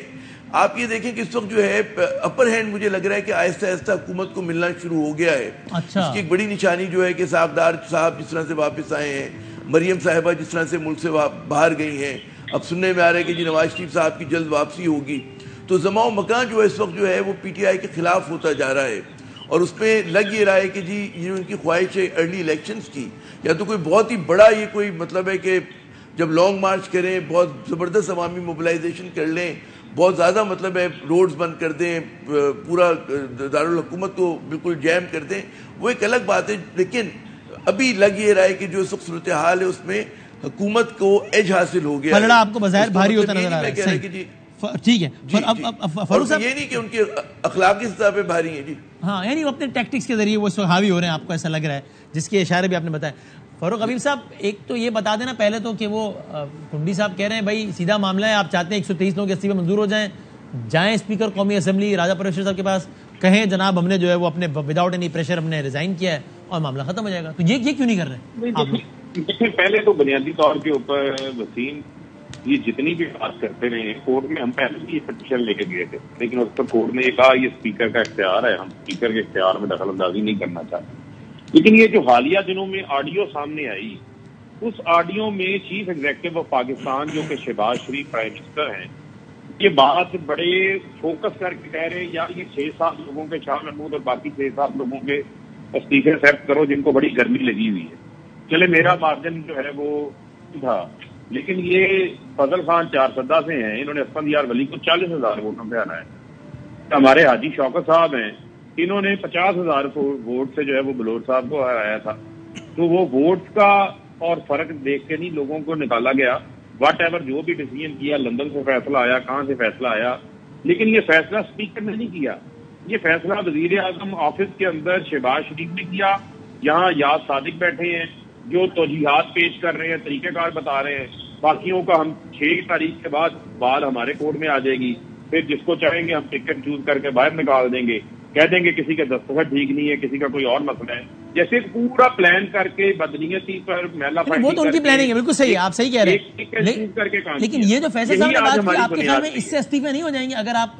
آپ یہ دیکھیں کہ اس وقت جو ہے اپر ہینڈ مجھے لگ رہا ہے کہ آہستہ آہستہ حکومت کو ملنا شروع ہو گیا ہے. اس کی ایک بڑی نشانی جو ہے کہ صاحبدار صاحب جس طرح سے واپس آئے ہیں، مریم صاحبہ جس طرح سے ملک سے باہر گئی ہیں، اب سننے میں آ رہا ہے کہ جی نواز شریف صاحب کی جلد واپسی ہوگی. تو زماں و مکان جو ہے اس وقت جو ہے وہ پی ٹی آئی کے خلاف ہوتا جا رہا ہے. اور اس میں لگ یہ رہا ہے کہ جی یہ ان کی خواہش ہے ارلی الیکشنز کی، یا تو کوئی بہت ہی بڑا یہ کوئی مطلب ہے کہ جب لانگ مارچ کریں، بہت زبردست عوامی موبلائزیشن کر لیں، بہت زیادہ مطلب ہے روڈز بند کر دیں، پورا دارالحکومت کو بالکل جیم کر دیں، وہ ایک الگ بات ہے. لیکن ابھی لگ یہ رہا ہے کہ جو اس وقت صورتحال ہے اس میں حکومت کو ایج حاصل ہو گیا. پلڑا آپ کو بظاہر بھاری ہوتا نظر آ رہا ہے. ٹھیک ہے، فاروق صاحب یہ نہیں کہ ان کے اخلاقی سطح پہ بھاری ہیں. جی ہاں، یعنی وہ اپنے ٹیکٹکس کے ذریعے وہ حاوی ہو رہے ہیں، آپ کو ایسا لگ رہا ہے، جس کے اشارے بھی آپ نے بتایا. فاروق حبیب صاحب ایک تو یہ بتا دینا پہلے تو کہ وہ کنڈی صاحب کہہ رہے ہیں بھائی سیدھا معاملہ ہے، آپ چاہتے ہیں 123 لوگوں کے استعفے منظور ہو جائیں اسپیکر قومی اسمبلی راجہ پرویشور صاحب کے پاس، کہیں جناب ہم نے جو ہے وہ اپنے وداؤٹ اینی پریشر ہم نے ریزائن کیا ہے اور معاملہ ختم ہو جائے گا. تو یہ کیوں نہیں کر رہے ہیں؟ دیکھیں پہلے تو بنیادی طور کے اوپر وسیم یہ جتنی بھی بات کرتے رہے ہیں کورٹ میں ہم پہلے بھی یہ پٹیشن لے کے گئے تھے لیکن اس پر کورٹ نے یہ کہا یہ اسپیکر کا اختیار ہے, ہم اسپیکر کے اختیار میں دخل اندازی نہیں کرنا چاہتے. لیکن یہ جو حالیہ دنوں میں آڈیو سامنے آئی اس آڈیو میں چیف ایگزیکٹو آف پاکستان جو کہ شہباز شریف پرائم منسٹر ہیں یہ بات بڑے فوکس کر کے کہہ رہے ہیں یار یہ 6-7 لوگوں کے شاہ محمود اور باقی 6-7 لوگوں کے استعفے ایکسپٹ کرو جن کو بڑی گرمی لگی ہوئی ہے. چلے میرا مارجن جو ہے وہ تھا لیکن یہ فضل خان 4 سے ہیں, انہوں نے اسفند یار ولی کو 40,000 ووٹوں پہ ہرایا. ہمارے حاجی شوکت صاحب ہیں انہوں نے 50,000 ووٹ سے جو ہے وہ بلور صاحب کو ہرایا تھا. تو وہ ووٹ کا اور فرق دیکھ کے نہیں لوگوں کو نکالا گیا. واٹ ایور جو بھی ڈیسیژن کیا, لندن سے فیصلہ آیا, کہاں سے فیصلہ آیا, لیکن یہ فیصلہ اسپیکر نے نہیں کیا. یہ فیصلہ وزیر اعظم آفس کے اندر شہباز شریف نے کیا. یہاں یاد صادق بیٹھے ہیں جو توجیحات پیش کر رہے ہیں, طریقہ کار بتا رہے ہیں. باقیوں کا ہم 6 تاریخ کے بعد بال ہمارے کورٹ میں آ جائے گی, پھر جس کو چاہیں گے ہم ٹکٹ چوز کر کے باہر نکال دیں گے, کہہ دیں گے کسی کا دستخط ٹھیک نہیں ہے, کسی کا کوئی اور مسئلہ ہے. جیسے پورا پلان کر کے بدنیتی پر میلا وہ تو ان کی پلاننگ ہے, بالکل صحیح, آپ صحیح کہہ رہے ہیں. لیکن یہ جو فیصلہ صاحب نے بات کی آپ کے خیال میں اس سے استعفے نہیں ہو جائیں گے اگر آپ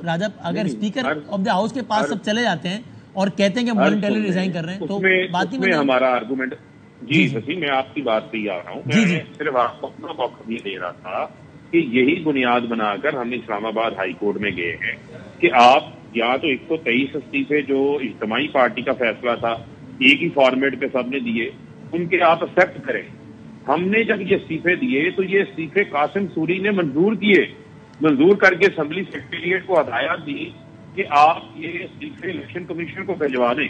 اگر اسپیکر آف دا ہاؤس کے پاس سب چلے جاتے ہیں اور کہتے ہیں کہ ہم والنٹرلی ریزائن کر رہے ہیں تو بات ہی میں ہمارا آرگومنٹ. جی وسیم میں آپ کی بات پہ آ رہا ہوں, میں صرف آپ کو اپنا موقع یہ دے رہا تھا کہ یہی بنیاد بنا کر ہم اسلام آباد ہائی کورٹ میں گئے ہیں کہ آپ یا تو 123 استعفے جو اجتماعی پارٹی کا فیصلہ تھا ایک ہی فارمیٹ پہ سب نے دیے ان کے آپ ایکسپٹ کریں. ہم نے جب یہ استعفے دیے تو یہ استعفے قاسم سوری نے منظور کیے, منظور کر کے اسمبلی سیکریٹریٹ کو ہدایت دی کہ آپ یہ استعفے الیکشن کمیشن کو بھجوا دیں.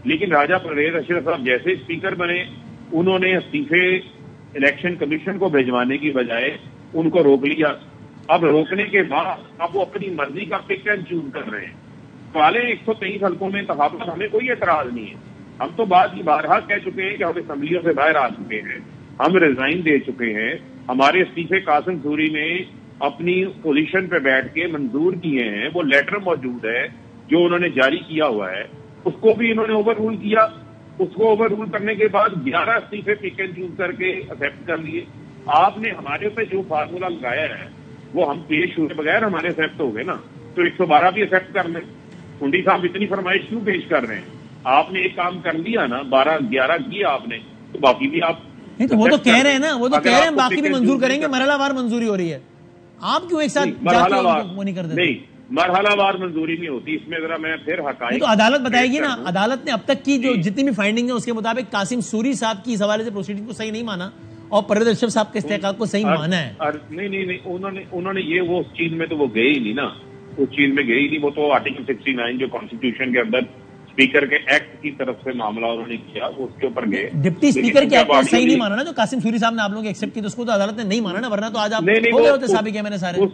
لیکن راجہ پرویز اشرف صاحب جیسے اسپیکر بنے انہوں نے استعفے الیکشن کمیشن کو بھجوانے کی بجائے ان کو روک لیا. اب روکنے کے بعد اب وہ اپنی مرضی کا پک اینڈ چوز کر رہے ہیں. والے 123 حلقوں میں انتخابات ہمیں کوئی اعتراض نہیں ہے. ہم تو بات کی بارہا کہہ چکے ہیں کہ ہم اسمبلیوں سے باہر آ چکے ہیں, ہم ریزائن دے چکے ہیں. ہمارے استعفے قاسم سوری نے اپنی پوزیشن پہ بیٹھ کے منظور کیے ہیں, وہ لیٹر موجود ہے جو انہوں نے جاری کیا ہوا ہے, اس کو بھی انہوں نے اوور رول کیا. اس کو اوور رول کرنے کے بعد 11 استعفے پک اینڈ چوز کر کے ایکسپٹ کر لیے. آپ نے ہمارے پہ جو فارمولا لگایا ہے وہ ہم پیش ہوئے بغیر ہمارے ایکسپٹ ہو گئے نا, تو 112 بھی ایکسپٹ کر لیں. کنڈی صاحب اتنی فرمائش کیوں پیش کر رہے ہیں؟ آپ نے ایک کام کر لیا نا, 12-11 کیا آپ نے, تو باقی بھی آپ نہیں تو وہ تو کہہ رہے ہیں نا, وہ تو کہہ رہے ہیں باقی بھی منظور کریں گے, مرحلہ وار منظوری ہو رہی ہے. آپ کیوں ایک ساتھ وہ نہیں کر دیتے؟ نہیں مرحلہ وار منظوری نہیں ہوتی, اس میں ذرا میں پھر حقائق تو عدالت بتائے گی نا. عدالت نے اب تک کی جو جتنی بھی فائنڈنگ ہے اس کے مطابق قاسم سوری صاحب کی اس حوالے سے پروسیڈنگ کو صحیح نہیں مانا اور پرویز اشرف صاحب کے استحقاق کو صحیح مانا ہے. نہیں انہوں نے یہ وہ اس چیز میں تو وہ گئے ہی نہیں نا, اس چیز میں گئے ہی نہیں. وہ تو آرٹیکل 69 جو کانسٹیٹیوشن کے اندر اسپیکر کے ایکٹ کی طرف سے معاملہ انہوں نے کیا اس کے اوپر گئے. ڈپٹی اسپیکر کے ایکٹ کو صحیح نہیں مانا نا جو قاسم سوری صاحب نے آپ لوگوں کے ایکسپٹ کی, تو اس کو تو عدالت نے نہیں مانا نا, ورنہ تو آج آپ ہو گئے ہوتے سابق ہے میں نے سارے.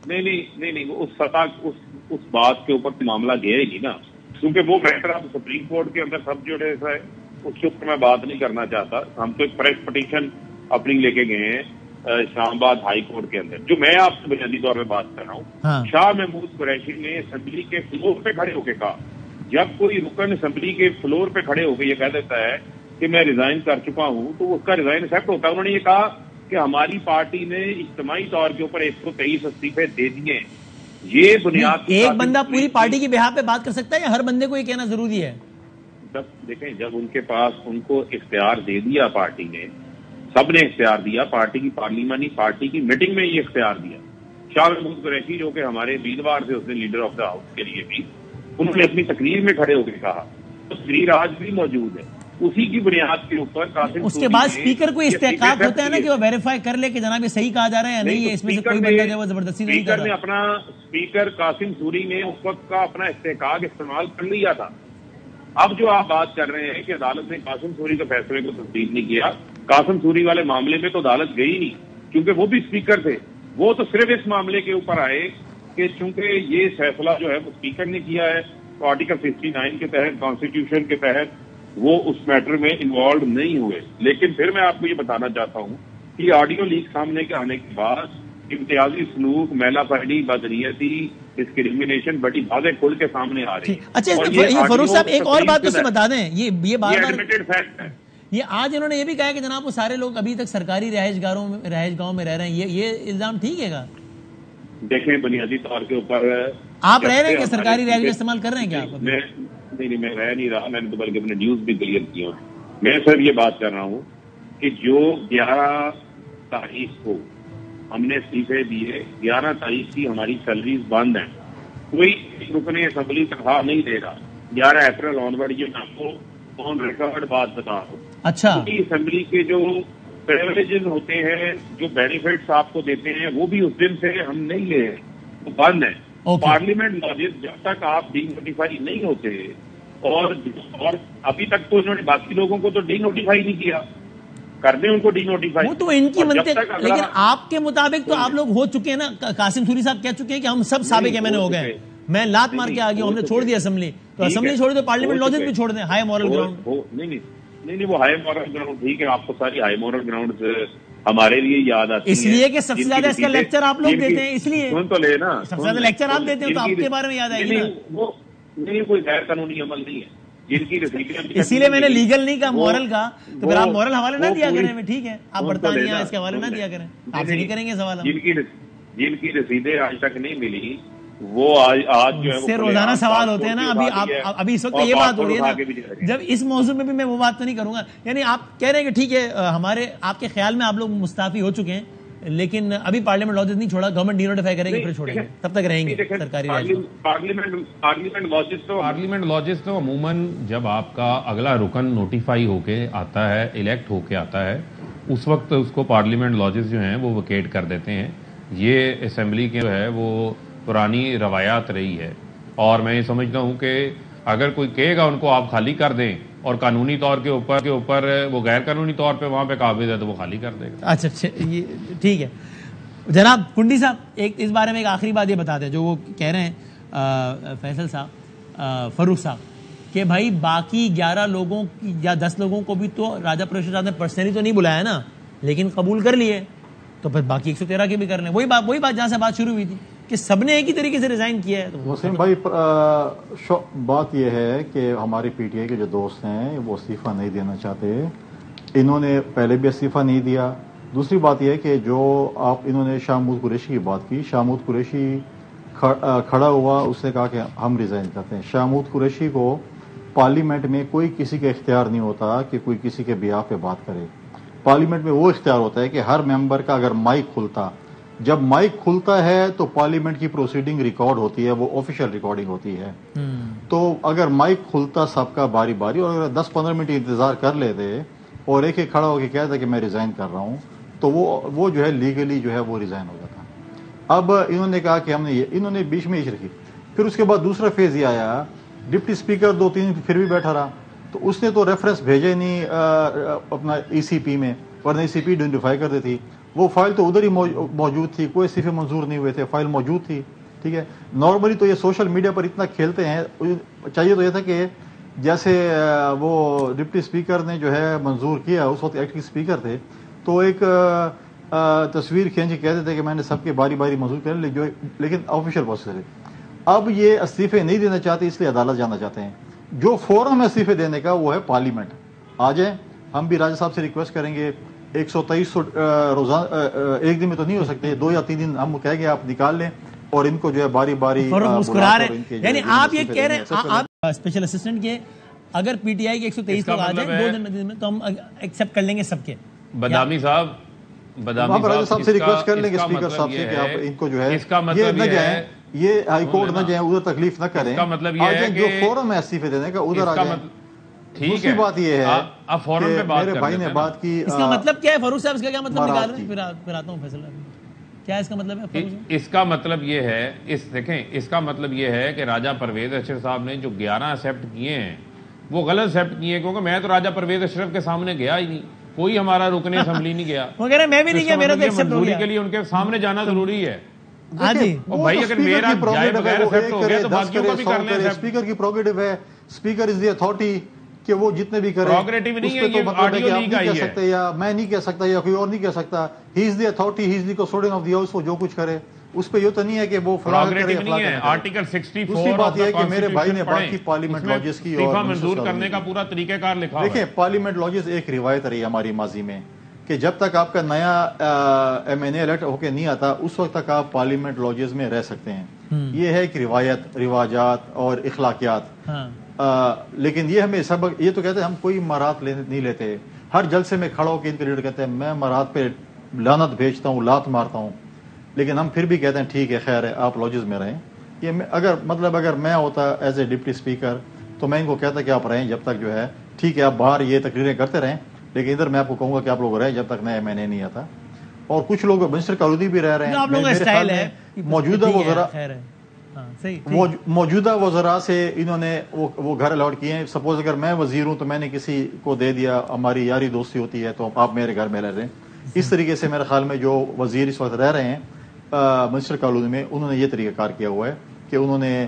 نہیں اس سطح اس بات کے اوپر معاملہ گیا ہی نہیں نا, کیونکہ وہ میٹر اب سپریم کورٹ کے اندر سب جو ہے اس کے اوپر میں بات نہیں کرنا چاہتا. ہم تو ایک فریش پٹیشن اپنی لے کے گئے ہیں اسلام آباد ہائی کورٹ کے اندر. جو میں آپ سے بنیادی طور پہ بات کر رہا ہوں, شاہ محمود قریشی نے اسمبلی کے فلور پہ کھڑے ہو کے کہا, جب کوئی رکن اسمبلی کے فلور پہ کھڑے ہو کے یہ کہہ دیتا ہے کہ میں ریزائن کر چکا ہوں تو اس کا ریزائن ایکسپٹ ہوتا ہے. انہوں نے یہ کہا کہ ہماری پارٹی نے اجتماعی طور کے اوپر 123 استعفے دے دیے. یہ بنیاد ایک بندہ پوری پارٹی کی بہا پہ بات کر سکتا ہے یا ہر بندے کو یہ کہنا ضروری ہے؟ دیکھیں جب ان کے پاس ان کو اختیار دے دیا پارٹی نے, سب نے اختیار دیا, پارٹی کی پارلیمانی پارٹی کی میٹنگ میں یہ اختیار دیا. شاہ محمود قریشی جو کہ ہمارے امیدوار تھے اس نے لیڈر آف دا ہاؤس کے لیے بھی, انہوں نے اپنی تقریر میں کھڑے ہو کے کہا, تو تقریر آج بھی موجود ہے. اسی کی بنیاد کے اوپر قاسم اس کے بعد اسپیکر کو استحقاق ہوتا ہے نا کہ وہ ویریفائی کر لے کہ جناب یہ صحیح کہا جا رہا ہے یا نہیں, اس میں سے کوئی بندہ جو زبردستی نہیں کر رہا. اپنا اسپیکر قاسم سوری نے اس وقت کا اپنا استحقاق استعمال کر لیا تھا. اب جو آپ بات کر رہے ہیں کہ عدالت نے قاسم سوری کے فیصلے کو تسلیم نہیں کیا, قاسم سوری والے معاملے میں تو عدالت گئی نہیں کیونکہ وہ بھی اسپیکر تھے. وہ تو صرف اس معاملے کے اوپر آئے کہ چونکہ یہ فیصلہ جو ہے وہ اسپیکر نے کیا ہے تو آرٹیکل 69 کے تحت کانسٹیٹیوشن کے تحت وہ اس میٹر میں انوالوڈ نہیں ہوئے. لیکن پھر میں آپ کو یہ بتانا چاہتا ہوں کہ آڈیو لیک سامنے کے آنے کے بعد امتیازی سلوک, میلا پہڑی, بدنیتی, ڈسکریمنیشن بڑی باتیں کھل کے سامنے آ رہی ہیں. اچھا فروخ صاحب ایک اور بات تو بتا دیں, یہ یہ آج انہوں نے یہ بھی کہا کہ جناب وہ سارے لوگ ابھی تک سرکاری رہائش گاہوں میں رہ رہے ہیں، یہ الزام ٹھیک ہے گا؟ دیکھیں بنیادی طور کے اوپر آپ رہ رہے ہیں کہ سرکاری رہائش استعمال کر رہے ہیں کیا آپ؟ نہیں میں رہ نہیں رہا، میں نے تو بلکہ اپنے نیوز بھی کلیئر کیا ہوں. میں صرف یہ بات کر رہا ہوں کہ جو 11 تاریخ کو ہم نے استعفے دیے، 11 تاریخ کی ہماری سیلریز بند ہیں، کوئی رکن اسمبلی تنخواہ نہیں دے رہا. 11 اپریل آن ورڈ یہ میں آپ کو آن ریکارڈ بات بتا رہا ہوں. اچھا، اسمبلی کے جو پریولیجز ہوتے ہیں، جو بینیفٹس آپ کو دیتے ہیں، وہ بھی اس دن سے ہم نہیں لے رہے، وہ بند ہیں. پارلیمنٹ لاجز جب تک آپ ڈی نوٹیفائی نہیں ہوتے، اور ابھی تک تو انہوں نے باقی لوگوں کو تو ڈی نوٹیفائی نہیں کیا، کر دیں ان کو ڈی نوٹیفائی. وہ تو ان کی منطق، لیکن آپ کے مطابق تو آپ لوگ ہو چکے ہیں نا. قاسم سوری صاحب کہہ چکے ہیں کہ ہم سب سابق ایم این اے ہو گئے، میں لات مار کے آ گیا ہوں، ہم نے چھوڑ دیا اسمبلی. تو اسمبلی چھوڑ دو، پارلیمنٹ لاجز بھی چھوڑ دیں. ہائی مورل گراؤنڈ نہیں وہ ہائی مورل گراؤنڈ ٹھیک ہے، آپ کو ساری ہائی مورل گراؤنڈ ہمارے لیے یاد آتی ہے، اس لیے کہ سب سے زیادہ اس کا لیکچر آپ لوگ دیتے ہیں، اس لیے سن تو لے نا، سب سے زیادہ لیکچر آپ دیتے ہیں تو آپ کے بارے میں یاد آئے گی نا. نہیں کوئی غیر قانونی عمل نہیں ہے جن کی رسیدیں، اسی لیے میں نے لیگل نہیں کہا، مورل کا. تو پھر آپ مورل حوالے نہ دیا کریں. ٹھیک ہے، آپ برطانیہ اس کے حوالے نہ دیا کریں، آپ سے نہیں کریں گے سوال. جن کی رسیدیں آج تک نہیں ملی وہ آج جو ہے سے روزانہ سوال ہوتے ہیں نا. ابھی اس وقت یہ بات ہو رہی ہے نا، جب اس موضوع میں بھی میں وہ بات تو نہیں کروں گا. یعنی آپ کہہ رہے ہیں کہ ٹھیک ہے، ہمارے آپ کے خیال میں آپ لوگ مستعفی ہو چکے ہیں، لیکن ابھی پارلیمنٹ لاجز نہیں چھوڑا، گورنمنٹ ڈی نوٹیفائی کرے گی پھر چھوڑیں گے، تب تک رہیں گے سرکاری پارلیمنٹ لاجز تو عموماً جب آپ کا اگلا رکن نوٹیفائی ہو کے آتا ہے، الیکٹ ہو کے آتا ہے، اس وقت اس کو پارلیمنٹ لاجز جو ہیں وہ ویکیٹ کر دیتے ہیں. یہ اسمبلی کے جو ہے وہ پرانی روایات رہی ہے، اور میں یہ سمجھتا ہوں کہ اگر کوئی کہے گا ان کو آپ خالی کر دیں اور قانونی طور کے اوپر وہ غیر قانونی طور پہ وہاں پہ قابض ہے تو وہ خالی کر دے گا. اچھا یہ ٹھیک ہے. جناب کنڈی صاحب ایک اس بارے میں ایک آخری بات یہ بتا دیں، جو وہ کہہ رہے ہیں فیصل صاحب، فاروق صاحب، کہ بھائی باقی 11 لوگوں یا 10 لوگوں کو بھی تو راجہ پروشر صاحب نے پرسنلی تو نہیں بلایا نا، لیکن قبول کر لیے، تو پھر باقی 113 کے بھی کر لیں. وہی بات جہاں سے بات شروع ہوئی تھی کہ سب نے ایک ہی طریقے سے ریزائن کیا ہے. وسیم بھائی بات یہ ہے کہ ہمارے پی ٹی آئی کے جو دوست ہیں وہ استعفیٰ نہیں دینا چاہتے، انہوں نے پہلے بھی استعفیٰ نہیں دیا. دوسری بات یہ ہے کہ جو انہوں نے شاہ محمود قریشی کی بات کی، شاہ محمود قریشی کھڑا ہوا، اس نے کہا کہ ہم ریزائن کرتے ہیں. شاہ محمود قریشی کو پارلیمنٹ میں کوئی کسی کا اختیار نہیں ہوتا کہ کوئی کسی کے بیاف پہ بات کرے. پارلیمنٹ میں وہ اختیار ہوتا ہے کہ ہر ممبر کا اگر مائک کھلتا، جب مائک کھلتا ہے تو پارلیمنٹ کی پروسیڈنگ ریکارڈ ہوتی ہے، وہ آفیشیل ریکارڈنگ ہوتی ہے. تو اگر مائک کھلتا سب کا باری باری، اور اگر 10-15 منٹ انتظار کر لیتے اور ایک کھڑا ہو کے کہتا کہ میں ریزائن کر رہا ہوں، تو وہ جو ہے لیگلی جو ہے وہ ریزائن ہو جاتا. اب انہوں نے کہا کہ ہم نے انہوں نے بیچ میں رکھی. پھر اس کے بعد دوسرا فیز یہ آیا، ڈپٹی اسپیکر 2-3 پھر بھی بیٹھا رہا، تو اس نے تو ریفرنس بھیجا ہی نہیں اپنا ای سی پی میں، ورنہ ای سی پی ڈنٹیفائی کر دیتی. وہ فائل تو ادھر ہی موجود تھی، کوئی استعفے منظور نہیں ہوئے تھے، فائل موجود تھی. ٹھیک ہے، نارملی تو یہ سوشل میڈیا پر اتنا کھیلتے ہیں. چاہیے تو یہ تھا کہ جیسے وہ ڈپٹی اسپیکر نے جو ہے منظور کیا، اس وقت ایکٹنگ اسپیکر تھے، تو ایک تصویر کھینچ کے کہتے تھے کہ میں نے سب کے باری باری منظور کر لی، لیکن آفیشیل پروسیس ہے. اب یہ استعفے نہیں دینا چاہتے، اس لیے عدالت جانا چاہتے ہیں. جو فورم ہے استعفے دینے کا وہ ہے پارلیمنٹ. آ جائیں، ہم بھی راجہ صاحب سے ریکویسٹ کریں گے. 123 روزانہ ایک دن میں تو نہیں ہو سکتے، 2 یا 3 دن ہم کہیں گے آپ نکال لیں، اور ان کو جو ہے باری باری مسکرا رہے ہیں. یعنی آپ یہ کہہ رہے ہیں آپ اسپیشل اسسٹنٹ کے اگر پی ٹی آئی کے 123 لوگ آ جائیں 2 دن میں تو ہم ایکسپٹ کر لیں گے سب کے. بدامی صاحب سے ریکویسٹ کر لیں گے اسپیکر صاحب سے کہ آپ ان کو جو ہے یہ نہ جائیں، یہ ہائی کورٹ نہ جائیں، ادھر تکلیف نہ کریں. مطلب یہ ہے جو فورم ہے استعفے دینے کا ادھر آ جائیں. دوسری بات یہ ہے کہ میرے بھائی نے بات کی، اس کا مطلب کیا ہے فاروق صاحب؟ اس کا کیا مطلب نکال رہے ہیں؟ پھر آتا ہوں فیصلہ، کیا اس کا مطلب ہے؟ اس کا مطلب یہ ہے، دیکھیں اس کا مطلب یہ ہے کہ راجہ پرویز اشرف صاحب نے جو 11 ایکسیپٹ کیے ہیں وہ غلط ایکسیپٹ کیے، کیونکہ میں تو راجہ پرویز اشرف کے سامنے گیا ہی نہیں، کوئی ہمارا رکن اسمبلی نہیں گیا. وہ کہہ رہے میں بھی نہیں گیا، میرا تو ایکسیپٹ ہو گیا. کے لیے ان کے سامنے جانا ضروری ہے. ہاں جی بھائی، اگر میرا جائے بغیر ایکسیپٹ ہو گیا تو باقیوں کو بھی کر لیں. اسپیکر کی پروگریٹو ہے، اسپیکر از دی اتھارٹی کہ وہ جتنے بھی کرے. پروگریٹو نہیں ہے، یہ آڈیو لیک آئی ہے. یا میں نہیں کہہ سکتا یا کوئی اور نہیں کہہ سکتا. He is the authority, he is the custodian of the house, وہ جو کچھ کرے. اس پہ یہ تو نہیں ہے کہ وہ آرٹیکل 64 دوسری بات یہ ہے کہ میرے بھائی نے بات کی پارلیمنٹ لاجز کی استعفا منظور کرنے کا پورا طریقہ کار لکھا ہوا ہے. دیکھیں پارلیمنٹ لاجز ایک روایت رہی ہے ہماری ماضی میں کہ جب تک آپ کا نیا ایم این اے الیکٹ ہو کے نہیں آتا اس وقت تک آپ پارلیمنٹ لاجز میں رہ سکتے ہیں. یہ ہے کہ روایت، رواجات اور اخلاقیات. لیکن یہ ہمیں سبق، یہ تو کہتے ہیں ہم کوئی مہارات نہیں لیتے. ہر جلسے میں کھڑا ہو کے ان کے لیڈر کہتے ہیں میں مہارات پہ لعنت بھیجتا ہوں، لات مارتا ہوں، لیکن ہم پھر بھی کہتے ہیں ٹھیک ہے خیر ہے آپ لاجز میں رہیں. یہ اگر میں ہوتا ایز اے ڈپٹی اسپیکر تو میں ان کو کہتا کہ آپ رہیں جب تک جو ہے ٹھیک ہے آپ باہر یہ تقریریں کرتے رہیں، لیکن ادھر میں آپ کو کہوں گا کہ آپ لوگ رہیں جب تک نیا میں نے نہیں آتا. اور کچھ لوگ منسٹر کالودی بھی رہ رہے ہیں. موجودہ وزراء سے انہوں نے وہ گھر الاٹ کیے ہیں. سپوز اگر میں وزیر ہوں تو میں نے کسی کو دے دیا، ہماری یاری دوستی ہوتی ہے تو آپ میرے گھر میں رہ رہے ہیں. اس طریقے سے میرے خیال میں جو وزیر اس وقت رہ رہے ہیں منسٹر کالونی میں، انہوں نے یہ طریقہ کار کیا ہوا ہے کہ انہوں نے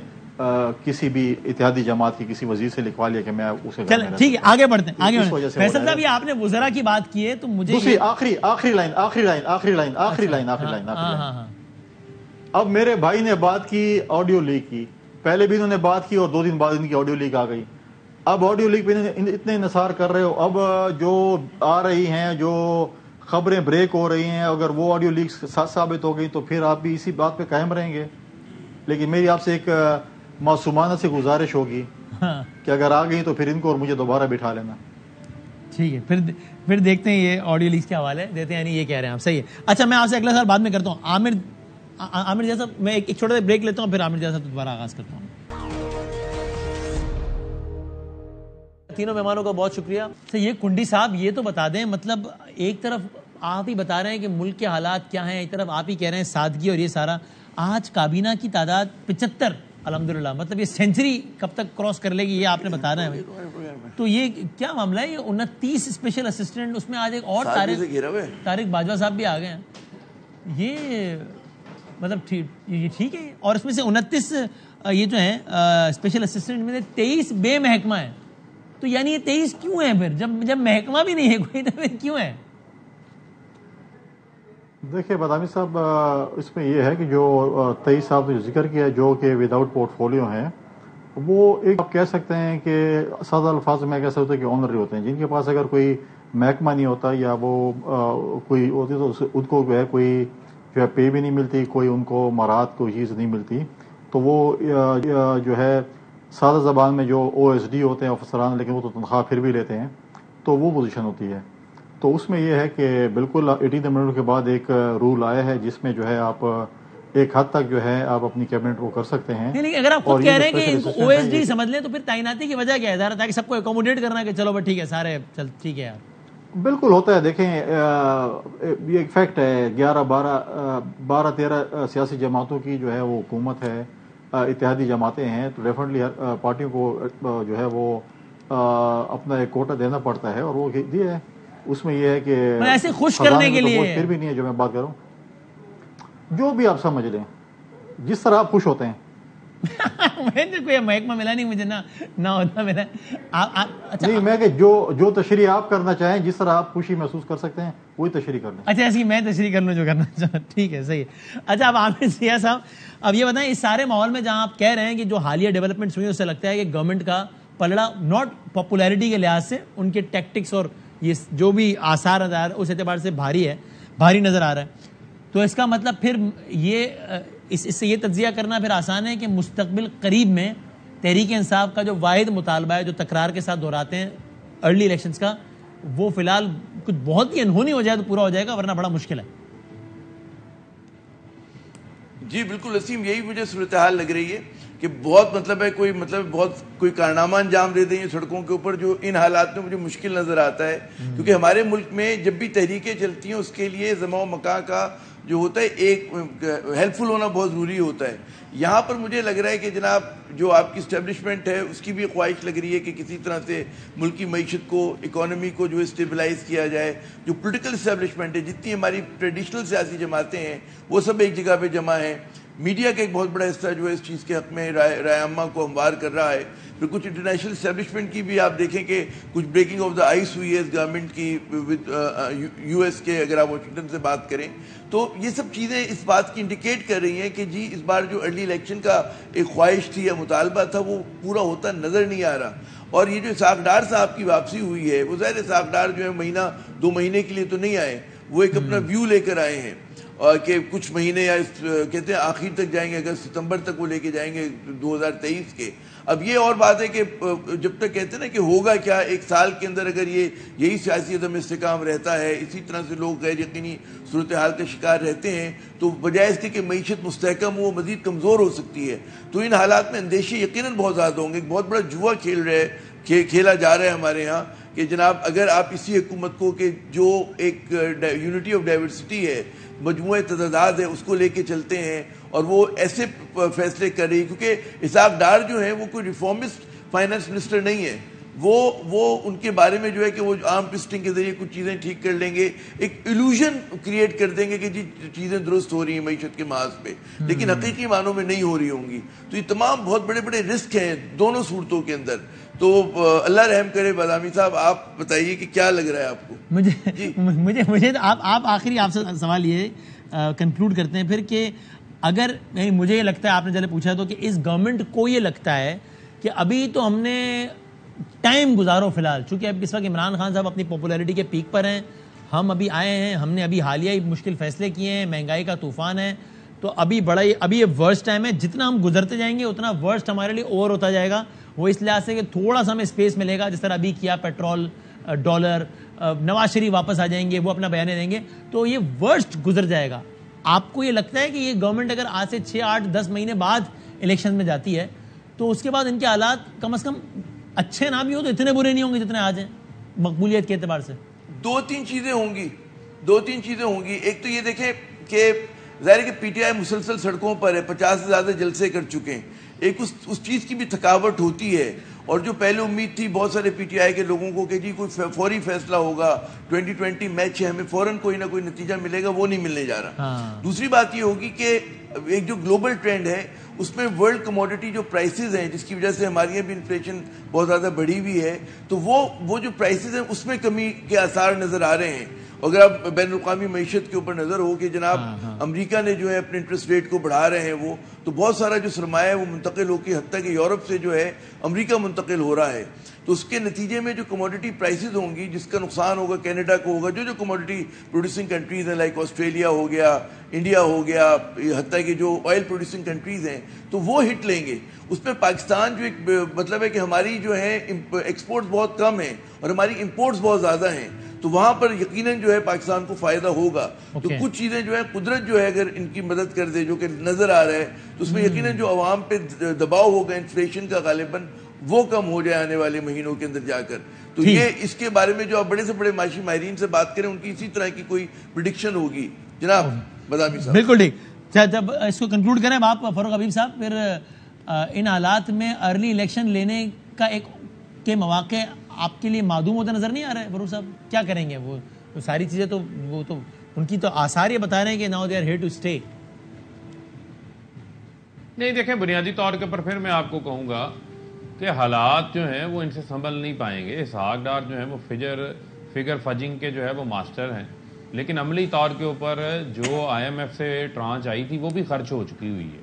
کسی بھی اتحادی جماعت کی کسی وزیر سے لکھوا لیا کہ میں اسے. ٹھیک ہے آگے بڑھتے ہیں. فیصل صاحب یہ آپ نے وزراء کی بات کی ہے تو مجھے دوسری آخری لائن اب میرے بھائی نے بات کی آڈیو لیک کی. پہلے بھی انہوں نے بات کی اور 2 دن بعد ان کی آڈیو لیک آ گئی. اب آڈیو لیک پہ اتنے انحصار کر رہے ہو. اب جو آ رہی ہیں جو خبریں بریک ہو رہی ہیں اگر وہ آڈیو لیک ثابت ہو گئی تو پھر آپ بھی اسی بات پہ قائم رہیں گے. لیکن میری آپ سے ایک معصومانہ سے گزارش ہوگی کہ اگر آ گئی تو پھر ان کو اور مجھے دوبارہ بٹھا لینا. ٹھیک ہے پھر دیکھتے ہیں یہ آڈیو لیکس کے حوالے دیتے ہیں. یہ کہہ رہے ہیں آپ صحیح ہے. اچھا میں آپ سے اگلا سوال بعد میں کرتا ہوں. عامر جیسا میں ایک چھوٹا سا بریک لیتا ہوں پھر عامر جیسا دوبارہ آغاز کرتا ہوں. تینوں مہمانوں کا بہت شکریہ. یہ کنڈی صاحب یہ تو بتا دیں، مطلب ایک طرف آپ ہی بتا رہے ہیں کہ ملک کے حالات کیا ہیں، ایک طرف آپ ہی کہہ رہے ہیں سادگی اور یہ سارا. آج کابینہ کی تعداد 75 الحمدللہ، مطلب یہ سینچری کب تک کراس کر لے گی یہ آپ نے بتا رہے ہیں. تو یہ کیا معاملہ ہے؟ یہ 29 اسپیشل اسسٹنٹ، اس میں آج ایک اور طارق باجوہ صاحب بھی آ گئے ہیں. یہ مطلب یہ ٹھیک ہے. اور اس میں سے 29 یہ جو ہیں اسپیشل اسسٹنٹ میں سے 23 بے محکمہ ہیں. تو یعنی یہ 23 کیوں ہیں پھر جب محکمہ بھی نہیں ہے کوئی تو پھر کیوں ہے؟ دیکھیں بادامی صاحب اس میں یہ ہے کہ جو 23 صاحب نے ذکر کیا جو کہ وداؤٹ پورٹ فولیو ہیں، وہ ایک آپ کہہ سکتے ہیں کہ سادہ الفاظ میں کہہ سکتے ہیں کہ آنرری ہوتے ہیں، جن کے پاس اگر کوئی محکمہ نہیں ہوتا یا وہ کوئی ہوتی تو ان کو جو ہے کوئی جو ہے پے بھی نہیں ملتی، کوئی ان کو مراحت کوئی چیز نہیں ملتی. تو وہ جو ہے سادہ زبان میں جو او ایس ڈی ہوتے ہیں افسران، لیکن وہ تو تنخواہ پھر بھی لیتے ہیں، تو وہ پوزیشن ہوتی ہے. تو اس میں یہ ہے کہ بالکل 18 امendment کے بعد ایک رول آیا ہے جس میں جو ہے آپ ایک حد تک جو ہے آپ اپنی کیبنٹ کو کر سکتے ہیں. لیکن اگر آپ خود کہہ رہے ہیں کہ او ایس ڈی سمجھ لیں تو پھر تعیناتی کی وجہ کیا ہے؟ تاکہ سب کو اکوموڈیٹ کرنا کہ چلو ٹھیک ہے سارے چل ٹھیک ہے یار. بالکل ہوتا ہے. دیکھیں یہ ایک فیکٹ ہے، 12-13 سیاسی جماعتوں کی جو ہے وہ حکومت ہے، اتحادی جماعتیں ہیں، تو ڈیفینیٹلی پارٹیوں کو جو ہے وہ اپنا ایک کوٹا دینا پڑتا ہے اور وہ دیا ہے. اس میں یہ ہے کہ ایسے خوش کرنے کے لیے پھر بھی نہیں ہے جو میں بات کروں، جو بھی آپ سمجھ لیں جس طرح آپ خوش ہوتے ہیں. مجھے کوئی محکمہ ملا نہیں، مجھے نہ ہوتا میرا. نہیں میں کہ جو تشریح آپ کرنا چاہیں جس طرح آپ خوشی محسوس کر سکتے ہیں وہی تشریح کر لیں. اچھا ایسی میں تشریح کر لوں جو کرنا چاہوں. ٹھیک ہے صحیح ہے. اچھا اب عامر سیاح صاحب اب یہ بتائیں اس سارے ماحول میں جہاں آپ کہہ رہے ہیں کہ جو حالیہ ڈیولپمنٹس ہوئی اس سے لگتا ہے کہ گورنمنٹ کا پلڑا ناٹ پاپولیرٹی کے لحاظ سے ان کے ٹیکٹکس اور یہ جو بھی آثار نظر اس اعتبار سے بھاری نظر آ رہا ہے. تو اس کا مطلب پھر یہ اس سے یہ تجزیہ کرنا پھر آسان ہے کہ مستقبل قریب میں تحریک انصاف کا جو واحد مطالبہ ہے جو تکرار کے ساتھ دہراتے ہیں ارلی الیکشنز کا، وہ فی الحال کچھ بہت ہی انہونی ہو جائے تو پورا ہو جائے گا، ورنہ بڑا مشکل ہے. جی بالکل وسیم، یہی مجھے صورتحال لگ رہی ہے کہ بہت بہت کوئی کارنامہ انجام دے دیں سڑکوں کے اوپر، جو ان حالات میں مجھے مشکل نظر آتا ہے. کیونکہ ہمارے ملک میں جب بھی تحریکیں چلتی ہیں اس کے لیے زماں و مکان کا جو ہوتا ہے ایک ہیلپ فل ہونا بہت ضروری ہوتا ہے. یہاں پر مجھے لگ رہا ہے کہ جناب جو آپ کی اسٹیبلشمنٹ ہے اس کی بھی خواہش لگ رہی ہے کہ کسی طرح سے ملک کی معیشت کو، اکانومی کو جو اسٹیبلائز کیا جائے. جو پولیٹیکل اسٹیبلشمنٹ ہے، جتنی ہماری ٹریڈیشنل سیاسی جماعتیں ہیں وہ سب ایک جگہ پہ جمع ہیں. میڈیا کا ایک بہت بڑا حصہ جو ہے اس چیز کے حق میں رائے عامہ کو ہموار کر رہا ہے. پھر کچھ انٹرنیشنل اسٹیبلشمنٹ کی بھی آپ دیکھیں کہ کچھ بریکنگ آف دا آئس ہوئی ہے اس گورنمنٹ کی ود یو ایس کے, اگر آپ واشنگٹن سے بات کریں تو یہ سب چیزیں اس بات کی انڈیکیٹ کر رہی ہیں کہ جی اس بار جو ارلی الیکشن کا ایک خواہش تھی یا مطالبہ تھا وہ پورا ہوتا نظر نہیں آ رہا. اور یہ جو اسحاق ڈار صاحب کی واپسی ہوئی ہے, وہ ظاہر اسحاق ڈار جو ہے مہینہ 2 مہینے کے لیے تو نہیں آئے, وہ ایک اپنا ویو لے کر آئے ہیں کہ کچھ مہینے یا کہتے ہیں آخر تک جائیں گے, اگست ستمبر تک وہ لے کے جائیں گے 2023 کے. اب یہ اور بات ہے کہ جب تک کہتے ہیں نا کہ ہوگا کیا, 1 سال کے اندر اگر یہی سیاسی عدم استحکام رہتا ہے, اسی طرح سے لوگ غیر یقینی صورتحال کا شکار رہتے ہیں, تو بجائے اس کے کہ معیشت مستحکم ہو مزید کمزور ہو سکتی ہے. تو ان حالات میں اندیشے یقیناً بہت زیادہ ہوں گے. ایک بہت بڑا جوا کھیلا جا رہا ہے ہمارے ہاں کہ جناب اگر آپ اسی حکومت کو کہ جو ایک یونٹی آف ڈائیورسٹی ہے, مجموعہ تضاد ہے, اس کو لے کے چلتے ہیں اور وہ ایسے فیصلے کر رہی ہے, کیونکہ اسحاق ڈار جو ہیں وہ کوئی ریفارمسٹ فائنانس منسٹر نہیں ہے. وہ ان کے بارے میں جو ہے کہ وہ آرم ٹوئسٹنگ کے ذریعے کچھ چیزیں ٹھیک کر لیں گے, ایک ایلوژن کریٹ کر دیں گے کہ جی چیزیں درست ہو رہی ہیں معیشت کے محاذ پہ, لیکن حقیقی معنوں میں نہیں ہو رہی ہوں گی. تو یہ تمام بہت بڑے بڑے رسک ہیں دونوں صورتوں کے اندر. تو اللہ رحم کرے. بادامی صاحب آپ بتائیے کہ کیا لگ رہا ہے آپ کو؟ مجھے آپ آخری آپ سے سوال یہ کنکلوڈ کرتے ہیں پھر کہ اگر مجھے یہ لگتا ہے, آپ نے جب پوچھا تو کہ اس گورنمنٹ کو یہ لگتا ہے کہ ابھی تو ہم نے ٹائم گزارو فی الحال, چونکہ اب اس وقت عمران خان صاحب اپنی پاپولیرٹی کے پیک پر ہیں, ہم ابھی آئے ہیں, ہم نے ابھی حالیہ مشکل فیصلے کیے ہیں, مہنگائی کا طوفان ہے, تو ابھی یہ ورسٹ ٹائم ہے. جتنا ہم گزرتے جائیں گے اتنا ورسٹ ہمارے لیے اوور ہوتا جائے گا. وہ اس لحاظ سے کہ تھوڑا سا ہمیں اسپیس ملے گا, جس طرح ابھی کیا پیٹرول, ڈالر, نواز شریف واپس آ جائیں گے, وہ اپنا بیان دیں گے, تو یہ ورسٹ گزر جائے گا. آپ کو یہ لگتا ہے کہ یہ گورنمنٹ اگر آج سے 6, 8, 10 مہینے بعد الیکشن میں جاتی ہے تو اس کے بعد ان کے حالات کم از کم اچھے نہ بھی ہو تو اتنے برے نہیں ہوں گے جتنے آج ہیں مقبولیت کے اعتبار سے؟ 2-3 چیزیں ہوں گی. ایک تو یہ دیکھیں کہ ظاہر ہے کہ پی ٹی آئی مسلسل سڑکوں پر ہے, 50 سے زیادہ جلسے کر چکے ہیں. ایک اس چیز کی بھی تھکاوٹ ہوتی ہے, اور جو پہلے امید تھی بہت سارے پی ٹی آئی کے لوگوں کو کہ جی کوئی فوری فیصلہ ہوگا, 2020 میچ ہے, ہمیں فوراً کوئی نہ کوئی نتیجہ ملے گا, وہ نہیں ملنے جا رہا. دوسری بات یہ ہوگی کہ ایک جو گلوبل ٹرینڈ ہے اس میں ورلڈ کموڈیٹی جو پرائسز ہیں, جس کی وجہ سے ہمارے یہاں بھی انفلیشن بہت زیادہ بڑھی ہوئی ہے, تو وہ جو پرائسز ہیں اس میں کمی کے آثار نظر آ رہے ہیں. اگر آپ بین الاقوامی معیشت کے اوپر نظر ہو کہ جناب امریکہ نے جو ہے اپنے انٹرسٹ ریٹ کو بڑھا رہے ہیں, وہ تو بہت سارا جو سرمایہ ہے وہ منتقل ہو کے حتیٰ کہ یورپ سے جو ہے امریکہ منتقل ہو رہا ہے. تو اس کے نتیجے میں جو کموڈیٹی پرائسز ہوں گی جس کا نقصان ہوگا کینیڈا کو ہوگا, جو کموڈیٹی پروڈیوسنگ کنٹریز ہیں لائک آسٹریلیا ہو گیا, انڈیا ہو گیا, حتیٰ کہ جو آئل پروڈیوسنگ کنٹریز ہیں, تو وہ ہٹ لیں گے. اس میں پاکستان جو ایک مطلب ہے کہ ہماری جو ہے ایکسپورٹس بہت کم ہیں اور ہماری امپورٹس بہت زیادہ ہیں, تو وہاں پر یقیناً جو ہے پاکستان کو فائدہ ہوگا. تو کچھ چیزیں جو ہے قدرت جو ہے اگر ان کی مدد کر دے, جو کہ نظر آ رہا ہے, تو اس میں یقیناً جو عوام پہ دباؤ ہوگا انفلیشن کا غالباً وہ کم ہو جائے آنے والے مہینوں کے اندر جا کر. تو یہ اس کے بارے میں جو آپ بڑے سے بڑے معاشی ماہرین سے بات کریں ان کی اسی طرح کی کوئی پریڈکشن ہوگی. جناب بادامی صاحب بالکل ٹھیک. جب اس کو کنکلوڈ کریں آپ فاروق حبیب صاحب, پھر ان حالات میں ارلی الیکشن لینے کا ایک کے مواقع آپ کے لیے معدوم ہوتا نظر نہیں آ رہا ہے؟ فاروق صاحب کیا کریں گے؟ وہ ساری چیزیں تو وہ تو ان کی تو آثار یہ بتا رہے ہیں کہ now they are here to stay. نہیں دیکھیں, بنیادی طور کے پر پھر میں آپ کو کہوں گا کہ حالات جو ہیں وہ ان سے سنبھل نہیں پائیں گے. اسحاق ڈار جو ہیں وہ فگر فجنگ کے جو ہے وہ ماسٹر ہیں, لیکن عملی طور کے اوپر جو آئی ایم ایف سے ٹرانچ آئی تھی وہ بھی خرچ ہو چکی ہوئی ہے,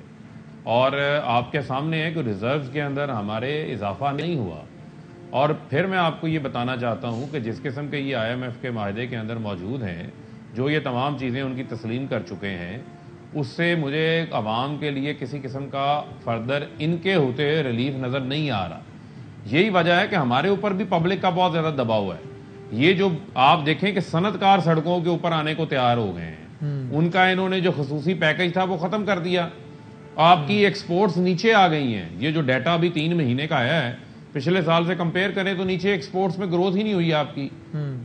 اور آپ کے سامنے ہے کہ ریزروز کے اندر ہمارے اضافہ نہیں ہوا. اور پھر میں آپ کو یہ بتانا چاہتا ہوں کہ جس قسم کے یہ آئی ایم ایف کے معاہدے کے اندر موجود ہیں, جو یہ تمام چیزیں ان کی تسلیم کر چکے ہیں, اس سے مجھے عوام کے لیے کسی قسم کا فردر ان کے ہوتے ریلیف نظر نہیں آ رہا. یہی وجہ ہے کہ ہمارے اوپر بھی پبلک کا بہت زیادہ دباؤ ہے. یہ جو آپ دیکھیں کہ صنعت کار سڑکوں کے اوپر آنے کو تیار ہو گئے ہیں, ان کا انہوں نے جو خصوصی پیکج تھا وہ ختم کر دیا. آپ کی ایکسپورٹس نیچے آ گئی ہیں. یہ جو ڈیٹا ابھی 3 مہینے کا آیا ہے, پچھلے سال سے کمپیئر کریں تو نیچے ایکسپورٹس میں گروتھ ہی نہیں ہوئی آپ کی,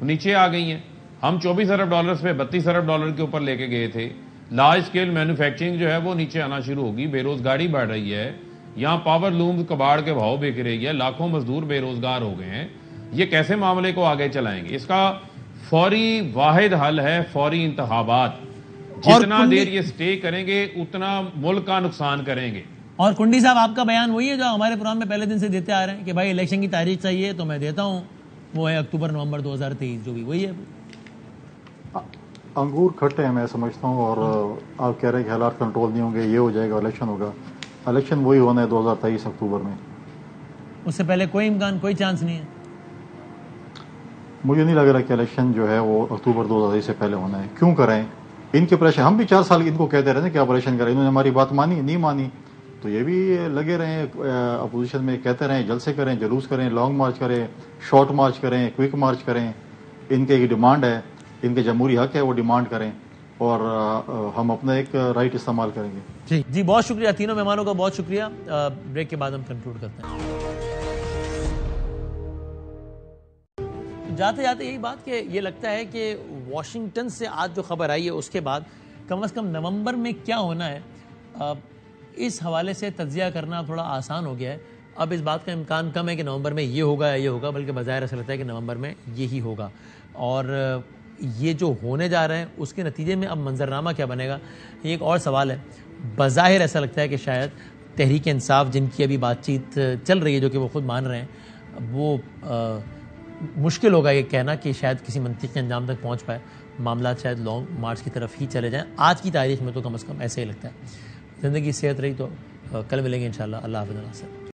نیچے آ گئی ہیں. ہم 24 ارب ڈالر سے 32 ارب ڈالر کے اوپر لے کے گئے تھے. لارج اسکیل مینوفیکچرنگ جو ہے وہ نیچے آنا شروع ہوگی, بے روزگاری بڑھ رہی ہے. یہاں پاور لومز کباڑ کے بھاؤ بک رہی ہے, لاکھوں مزدور بے روزگار ہو گئے ہیں. یہ کیسے معاملے کو آگے چلائیں گے؟ اس کا فوری واحد حل ہے فوری انتخابات. جتنا دیر یہ سٹے کریں گے اتنا ملک کا نقصان کریں گے. اور کنڈی صاحب آپ کا بیان وہی ہے جو ہمارے پروگرام میں پہلے دن سے دیتے آ رہے ہیں کہ بھائی الیکشن کی تاریخ چاہیے تو میں دیتا ہوں, وہ ہے اکتوبر نومبر 2023, جو بھی وہی ہے. انگور کھٹے ہیں میں سمجھتا ہوں, اور آپ کہہ رہے ہیں کہ حالات کنٹرول نہیں ہوں گے, یہ ہو جائے گا, الیکشن ہوگا. الیکشن وہی ہونا ہے 2023 اکتوبر میں. اس سے پہلے کوئی امکان, کوئی چانس نہیں ہے. مجھے نہیں لگ رہا کہ الیکشن جو ہے وہ اکتوبر 2023 سے پہلے ہونا ہے. کیوں کریں ان کے پریشر؟ ہم بھی 4 سال ان کو کہتے رہے ہیں کہ آپریشن کریں, انہوں نے ہماری بات مانی نہیں مانی, تو یہ بھی لگے رہیں اپوزیشن میں, کہتے رہیں جلسے کریں, جلوس کریں, لانگ مارچ کریں, شارٹ مارچ کریں, کوئک مارچ کریں. ان کے ایک ڈیمانڈ ہے, ان کے جمہوری حق ہے, وہ ڈیمانڈ کریں, اور ہم اپنا ایک رائٹ استعمال کریں گے. جی بہت شکریہ تینوں مہمانوں کا, بہت شکریہ. بریک کے بعد ہم کنکلوڈ کرتے ہیں. جاتے جاتے یہی بات کہ یہ لگتا ہے کہ واشنگٹن سے آج جو خبر آئی ہے اس کے بعد کم از کم نومبر میں کیا ہونا ہے اس حوالے سے تجزیہ کرنا تھوڑا آسان ہو گیا ہے. اب اس بات کا امکان کم ہے کہ نومبر میں یہ ہوگا یا یہ ہوگا, بلکہ بظاہر ایسا لگتا ہے کہ نومبر میں یہی ہوگا. اور یہ جو ہونے جا رہے ہیں اس کے نتیجے میں اب منظرنامہ کیا بنے گا, یہ ایک اور سوال ہے. بظاہر ایسا لگتا ہے کہ شاید تحریک انصاف, جن کی ابھی بات چیت چل رہی ہے, جو کہ وہ خود مان رہے ہیں, وہ مشکل ہوگا یہ کہنا کہ شاید کسی منطقی انجام تک پہنچ پائے. معاملات شاید لانگ مارچ کی طرف ہی چلے جائیں. آج کی تاریخ میں تو کم از کم ایسے ہی لگتا ہے. زندگی صحت رہی تو کل ملیں گے انشاءاللہ. اللہ حافظ.